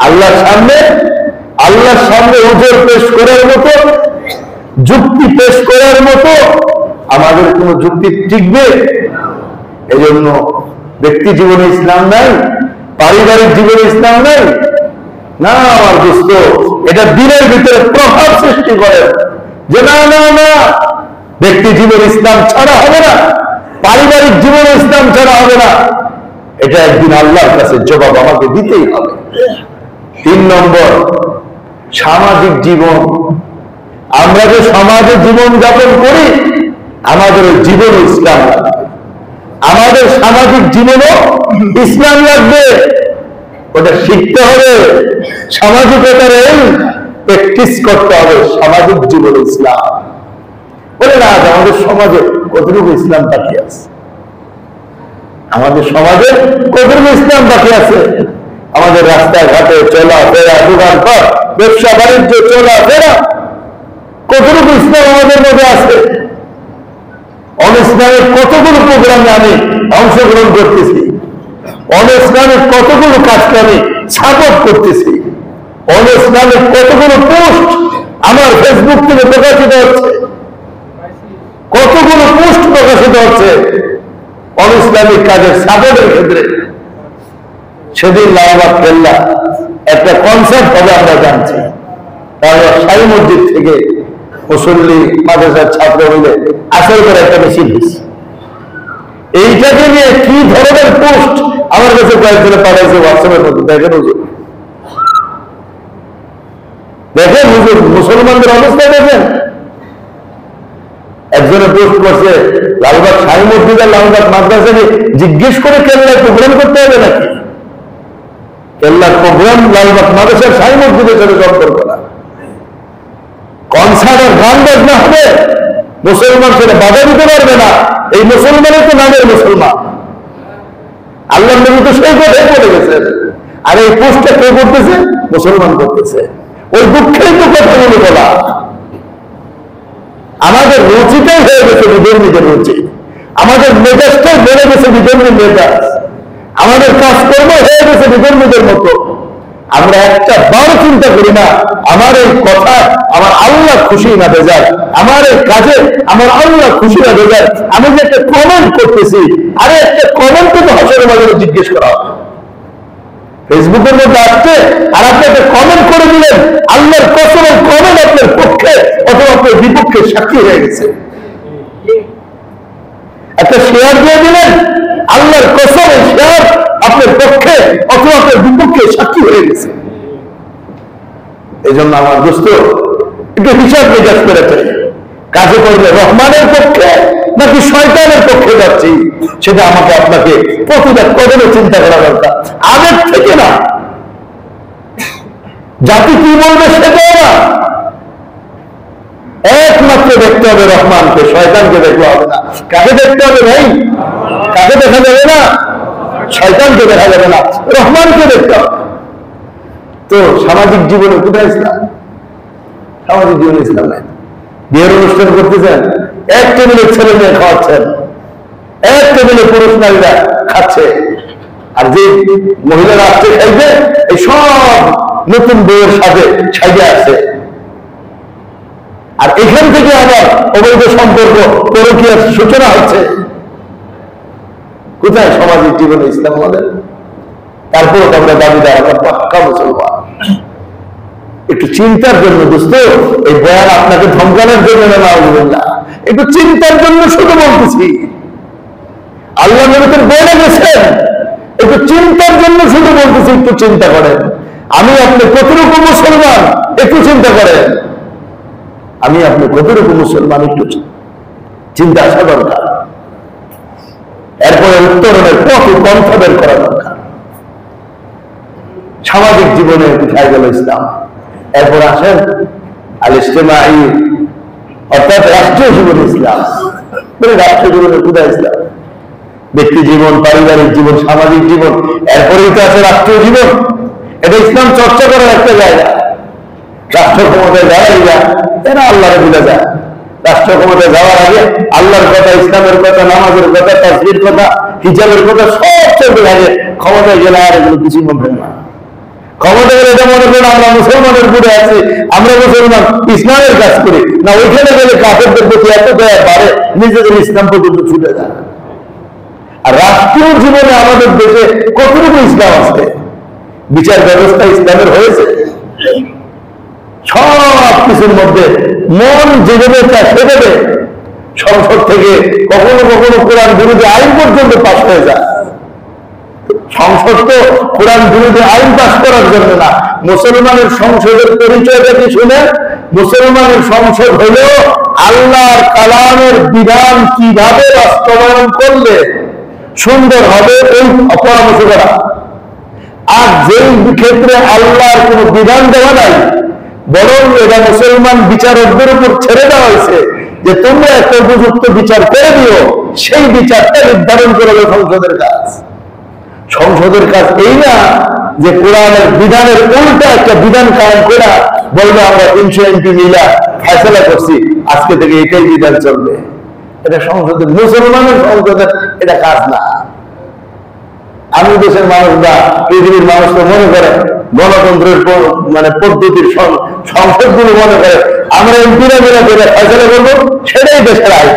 আল্লাহর সামনে উজর পেশ করার মতো, যুক্তি পেশ করার মতো আমাদের কোন যুক্তি টিকবে? এজন্য ব্যক্তি জীবনে ইসলাম নাই, পারিবারিক জীবনে ইসলাম নাই। না আমার দোস্ত, এটা দিনের ভিতরে প্রভাব সৃষ্টি করে যে না না না, ব্যক্তি জীবন ইসলাম ছাড়া হবে না, পারিবারিক জীবনে ইসলাম ছাড়া হবে না। এটা একদিন আল্লাহর কাছে জবাব আমাকে দিতেই হবে। 3 নম্বর, সামাজিক জীবন। আমরা যে সমাজে জীবন যাপন করি, আমাদের জীবন ইসলাম লাগবে, আমাদের সামাজিক জীবনও ইসলাম লাগবে। ওটা শিখতে হবে, সামাজিকতার প্র্যাকটিস করতে হবে। সামাজিক জীবন ইসলাম বলে না, আমাদের সমাজে কতটুকু ইসলাম বাকি আছে, আমাদের সমাজে কতটুকু ইসলাম বাকি আছে। আমাদের রাস্তায় ঘাটে চলাফেরা, দোকানপাট, ব্যবসা বাণিজ্য, চলাফেরা, কতটুকু ইসলাম আমাদের মধ্যে আছে। অনইসলামের কতগুলো প্রোগ্রামে আমি অংশগ্রহণ করতেছি, অনইসলামের কতগুলো কাজকে আমি সাপোর্ট করতেছি, অনইসলামের কতগুলো পোস্ট আমার ফেসবুক থেকে প্রকাশিত হচ্ছে, কতগুলো পোস্ট প্রকাশিত হচ্ছে অনইসলামিক কাজের সাপোর্টের ক্ষেত্রে। সেদিন লালবাগ কেল্লা একটা কনসার্ট হবে আমরা জানছি, তাহলে শাহী মসজিদ থেকে মুসল্লি মাদ্রাসার ছাত্র হইলে আসল করে একটা মিছিল হয়েছে। এইটাকে নিয়ে কি ধরনের পোস্ট আমার কাছে কয়েকজনে পাঠাইছে হোয়াটসঅ্যাপের মধ্যে, দেখেন হুজুর, দেখেন হুজুর, মুসলমানদের অবস্থা দেখেন। একজনে পোস্ট করছে লালবাগ শাহী মসজিদ আর লালবাগ মাদ্রাসাকে জিজ্ঞেস করে কেল্লার প্রোগ্রাম করতে হবে নাকি? কেল্লার প্রোগ্রাম লালবাগ মাদ্রাসার শাহী মসজিদের সাথে সম্পর্ক না। কনসার্ট আর গান বাজনা হবে, মুসলমান সেটা বাধা দিতে পারবে না। এই মুসলমানের তো নামের মুসলমান, আল্লাহ নবী তো সেই কথাই বলে গেছেন। আর এই পোস্টটা কে করতেছে? মুসলমান করতেছে। ওই দুঃখের তো কথাগুলো বলা। আমাদের রুচিটাই হয়ে গেছে বিধর্মীদের রুচি, আমাদের মেজাজটাই বেড়ে গেছে বিধর্মী মেজাজ, আমাদের কাজকর্ম হয়ে গেছে বিধর্মীদের মতো। আমরা একটা বার চিন্তা করি না আমার এই কথা আমার আল্লাহ খুশি না বেজায়, আমার এই কাজে আমার আল্লাহ খুশি না বেজায়। আমি যে একটা কমেন্ট করতেছি, আরে একটা কমেন্টে তো হাসরের বাজারে জিজ্ঞেস করা হবে। ফেসবুকের মধ্যে আসছে আর আপনি একটা কমেন্ট করে দিলেন, আল্লাহর কসম কমেন্ট আপনার পক্ষে অথবা আপনার বিপক্ষে সাক্ষী হয়ে গেছে। একটা শেয়ার দিয়ে দিলেন, আল্লাহর কসম শেয়ার আপনার পক্ষে অথবা আপনার বিপক্ষে সাক্ষী হয়ে গেছে। এই জন্য আমার দোস্ত একটু হিসাব নিকাশ করে চাই, কাজে করলে রহমানের পক্ষে নাকি শয়তানের পক্ষে যাচ্ছি, সেটা আমাকে আপনাকে প্রতিটা কদমে চিন্তা করা দরকার। আগের থেকে না, জাতি কি বলবে সেটাও না, একমাত্র দেখতে হবে রহমানকে, শয়তানকে দেখতে হবে না। কাকে দেখতে হবে ভাই? কাকে দেখা যাবে না? শয়তানকে দেখা যাবে না, রহমানকে দেখতে হবে। তো সামাজিক জীবনে কোথায় ইসলাম? সামাজিক জীবনে ইসলাম নাই। বিয়ের অনুষ্ঠান করতেছেন, এক টেবিলে ছেলে মেয়ে খাওয়াচ্ছেন, এক টেবিলে পুরুষ নারীরা খাচ্ছে, আর যে মহিলারা আসছে খাইবে এই সব নতুন বইয়ের সাথে সাইডে আসছে। আর এখান থেকে আবার অবৈধ সম্পর্ক, পরকীয়ার সূচনা হচ্ছে। কোথায় সামাজিক জীবনে ইসলাম আমাদের? তারপরে আমরা দাবিদার, আমরা পাক্কা মুসলমান। একটু চিন্তার জন্য দোস্ত, এই বয়ান আপনাকে ধমকানোর জন্য না, একটু চিন্তার জন্য শুধু বলতেছি। আল্লাহ নবী বলে গেছেন, একটু চিন্তার জন্য শুধু বলতেছি। একটু চিন্তা করেন, আমি আপনি কতটুকু মুসলমান একটু চিন্তা করেন। আমি আপনি কতটুকু মুসলমান একটু চিন্তা আসা দরকার। এরপরে উত্তরণের পথ পন্থা বের করা দরকার। সামাজিক জীবনে কোথায় গেল ইসলাম? এরপর আসেন আল ইজতিমাঈ, অর্থাৎ রাষ্ট্রীয় জীবন ইসলাম। রাষ্ট্রীয় জীবনে কোথায় ইসলাম? ব্যক্তি জীবন, পারিবারিক জীবন, সামাজিক জীবন, এরপরেই তো আছে রাষ্ট্রীয় জীবন। এটা ইসলাম চর্চা করার একটা জায়গা। রাষ্ট্র ক্ষমতায় যাওয়া এরা আল্লাহরে ভুলে যায়। রাষ্ট্র ক্ষমতায় যাওয়ার আগে আল্লাহর কথা, ইসলামের কথা, নামাজের কথা, তাসবির কথা, হিজাবের কথা সব চলতে থাকে। ক্ষমতায় গেলে আর এগুলো কিছু মনে না। ক্ষমতা গেলে এটা মনে করেন আমরা মুসলমানের উপরে আছি, আমরা মুসলমান ইসলামের কাজ করি না। ওইখানে গেলে কাফেরদের প্রতি এত দয়া বাড়ে, নিজেদের ইসলাম পর্যন্ত ছুটে যায়। আর রাষ্ট্রীয় জীবনে আমাদের দেশে কতটুকু ইসলাম আছে? বিচার ব্যবস্থা ইসলামের হয়েছে? সব কিছুর মধ্যে মন যেভাবে চায় সেভাবে সংসদ থেকে কখনো কখনো কোরআন বিরোধী আইন পর্যন্ত পাস হয়ে যায়। সংসদ তো কোরআন বিরোধী আইন পাস করার জন্য না, মুসলমানের সংসদের পরিচয়টা কি শুনে? মুসলমানের সংসদ হল আল্লাহর কালামের বিধান কিভাবে বাস্তবায়ন করলে সুন্দর হবে এই পরামর্শ করা। আর যেই ক্ষেত্রে আল্লাহর কোন বিধান দেওয়া নাই, বরং এটা মুসলমান বিচারকদের উপর ছেড়ে দেওয়া হয়েছে যে তোমরা একটা উপযুক্ত বিচার করে দিও, সেই বিচারটা নির্ধারণ করে সংসদের কাজ। সংসদের কাজ এই না যে কোরআনের বিধানের উল্টা একটা বিধান কায়েম করা, বলবে আমরা 300 এমপি মিলা ফয়সালা করছি, আজকে থেকে এটাই বিধান চলবে। এটা সংসদের, মুসলমানের সংসদের এটা কাজ না। আমি দেশের মানুষ বা পৃথিবীর মানুষ তো মনে করে গণতন্ত্রের মানে পদ্ধতির সংসদগুলো মনে করে আমরা এমপিরা মিলা করে ফয়সালা করবো, সেটাই দেশের আইন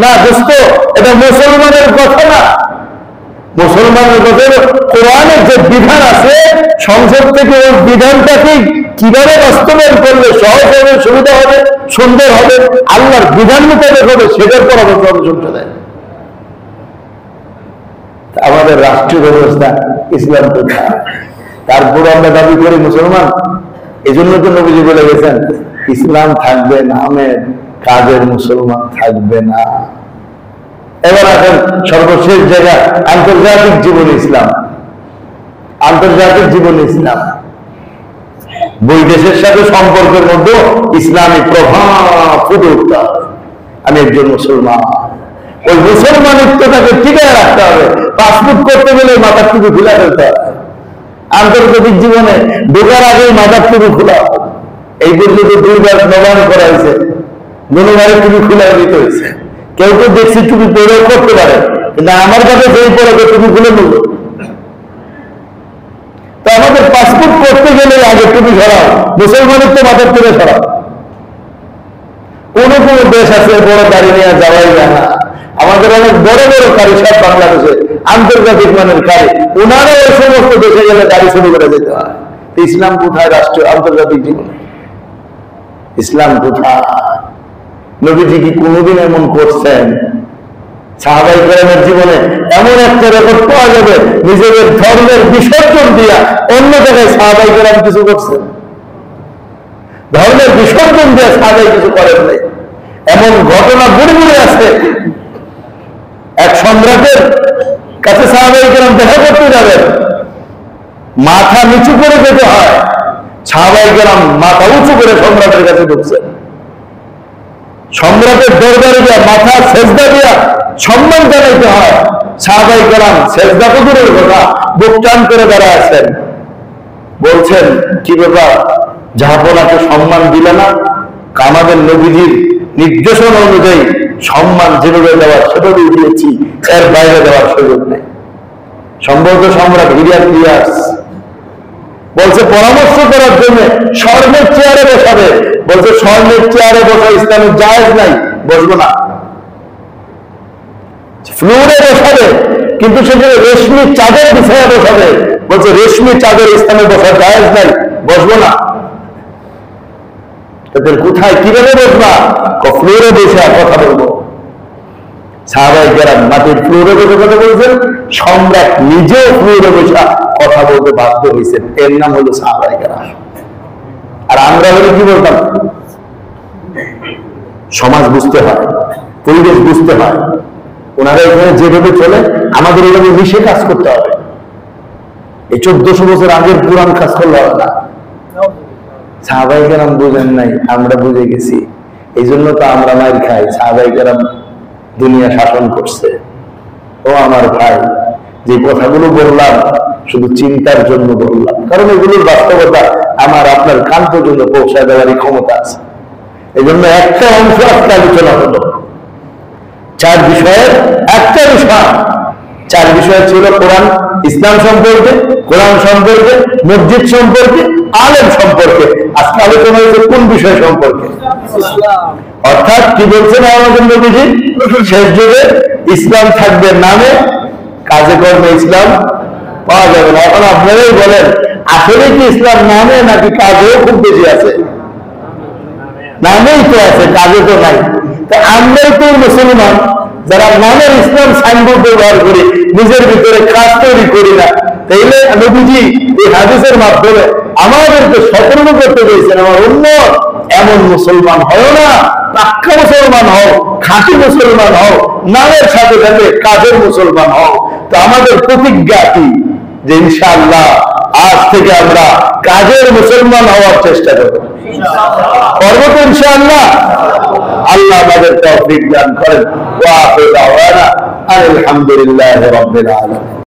না। দোস্ত, এটা মুসলমানের কথা না। মুসলমানের কথা কোরআনের যে বিধান আছে, সংসদ থেকে ওই বিধানটাকে কিভাবে বাস্তবায়ন করলে সহজ হবে, সুবিধা হবে, সুন্দর হবে, আল্লাহর বিধান মোতাবেক হবে, সেটার পরামর্শ হবে সংসদে। আমাদের রাষ্ট্রীয় ব্যবস্থা ইসলাম প্রথা, তারপরে আমরা দাবি করি মুসলমান। এই জন্য তো নবীজি বলে গেছেন, ইসলাম থাকবে নামের, কাজের মুসলমান থাকবে না। এবার এখন সর্বশেষ জায়গা আন্তর্জাতিক জীবন ইসলাম। আন্তর্জাতিক জীবন ইসলাম, বৈদেশের সাথে সম্পর্কের মধ্যে ইসলামী প্রভাব ফুটে উঠতে হবে। আমি একজন মুসলমান, ওই মুসলমানিত্বটাকে টিকায় রাখতে হবে। পাসপোর্ট করতে গেলে মাথার টুপি খুলে ফেলতে হবে। আন্তর্জাতিক জীবনে ঢোকার আগেই মাথার টুপি খোলা। এই পর্যন্ত 2 বার নবায়ন করা হয়েছে, দুবারের টুপি খুলে দিতে হয়েছে। কেউ কেউ দেখছি টুপি পরেও করতে পারে, কিন্তু আমার কাছে যেই পরে টুপি খুলে নেব। তো আমাদের পাসপোর্ট করতে গেলে আগে টুপি সরাও, মুসলমানের তো মাথার টুপি সরাও। কোন কোন দেশ আছে বড় গাড়ি নিয়ে যাওয়াই যায় না। আমাদের অনেক বড় বড় কারি সব বাংলাদেশে আন্তর্জাতিক মানের কারি, ওনারা ওই সমস্ত দেশে গেলে গাড়ি শুরু করে যেতে হয়। ইসলাম কোথায় রাষ্ট্রীয় আন্তর্জাতিক জীবনে? ইসলাম কোথায়? নবীজি কি কোনদিন এমন করছেন? সাহাবায়ে কেরামের জীবনে এমন একটা রেকর্ড পাওয়া যাবে, নিজেদের ধর্মের বিসর্জন দিয়া অন্য জায়গায় সাহাবায়ে কেরাম কিছু করছেন? ধর্মের বিসর্জন দিয়ে সাহাবায়ে কিছু করেন নাই। এমন ঘটনা বুড়ি আছে। এক সম্রাটের কাছে সাহাবায়ে কেরাম দেখা করতে যাবেন, মাথা নিচু করে যেতে হয়। সাহাবায়ে কেরাম মাথা উঁচু করে সম্রাটের কাছে ঢুকছেন। সম্রাটের দরবারে গিয়া মাথা সেজদা দিয়া সম্মান জানাইতে হয়। সাহাবায়ে কেরাম সেজদা তো দূরের কথা, বুক টান করে দাঁড়ায় আছেন। বলছেন, কি ব্যাপার, জাহাপনাকে সম্মান দিলে না? আমাদের নবীজির নির্দেশনা অনুযায়ী সম্মান যেভাবে দেওয়ার সেভাবে দিয়েছি, এর বাইরে দেওয়ার সুযোগ নেই। সম্ভবত সম্রাট হিরিয়াস বলছে পরামর্শ করার জন্য স্বর্ণের চেয়ারে বসাবে। বলছে স্বর্ণের চেয়ারে বসা ইসলামের জায়েজ নাই, বসবো না। ফ্লোরে বসাবে, কিন্তু সেখানে রেশমি চাদর বিছায়া বসাবে। বলছে রেশমি চাদর ইসলামে বসা জায়েজ নাই, বসবো না। তাদের কোথায় কিভাবে বসবা? ফ্লোরে বসে কথা বলবো। সাহাবায়ে কেরাম মাটির ফ্লোরে বসে কথা বলছেন, সম্রাট নিজেও ফ্লোরে বসে কথা বলতে বাধ্য হয়েছেন। এর নাম হলো সাহাবায়ে কেরাম। আর আমরা হলে কি বলতাম? সমাজ বুঝতে হয়, পরিবেশ বুঝতে হয়। ওনারা এখানে যেভাবে চলে, আমাদের এভাবে মিশে কাজ করতে হবে। এই 1400 বছর আগের পুরান কাজ করলে হবে না। সাহাবায়ে কেরাম বুঝেন নাই, আমরা বুঝে গেছি। এই জন্য তো আমরা মাইর খাই। সাহাবায়ে কেরাম দুনিয়া শাসন করছে। ও আমার ভাই, যে কথাগুলো বললাম শুধু চিন্তার জন্য বললাম, কারণ এগুলোর বাস্তবতা আমার আপনার কান পর্যন্ত পৌঁছায় দেওয়ারই ক্ষমতা আছে। এই জন্য একটা অংশ আজকে আলোচনা হলো 4 বিষয়ের একটা বিষয়। 4 বিষয় ছিল কোরআন, ইসলাম সম্পর্কে, কোরআন সম্পর্কে, মসজিদ সম্পর্কে, আলেম সম্পর্কে। আজকে আলোচনা হয়েছে কোন বিষয় সম্পর্কে? অর্থাৎ কি বলছেন আমাদের নবীজি, শেষ যুগে ইসলাম থাকবে নামে, কাজে কর্মে ইসলাম পাওয়া যাবে না। এখন আপনারাই বলেন, আসলে কি ইসলাম নামে নাকি কাজেও খুব বেশি আছে? নামেই তো আছে, কাজে তো নাই। তা আমরাই তো মুসলমান যারা নামের ইসলাম সাইনবোর্ড ব্যবহার করি, নিজের ভিতরে কাজ তৈরি করি না। তাইলে নবীজি এই হাদিসের মাধ্যমে আমাদেরকে সতর্ক করতে পেরেছেন, আমার উম্মত এমন মুসলমান হয় না, পাক্কা মুসলমান হও, খাঁটি মুসলমান হও, নামের সাথে সাথে কাজের মুসলমান হও। তো আমাদের প্রতিজ্ঞা কি যে ইনশাআল্লাহ আজ থেকে আমরা কাজের মুসলমান হওয়ার চেষ্টা করব। করব তো ইনশাআল্লাহ? আল্লাহ আমাদের তৌফিক দান করেন। ওয়া আখিরু দাওয়ানা আলহামদুলিল্লাহি রাব্বিল আলামিন।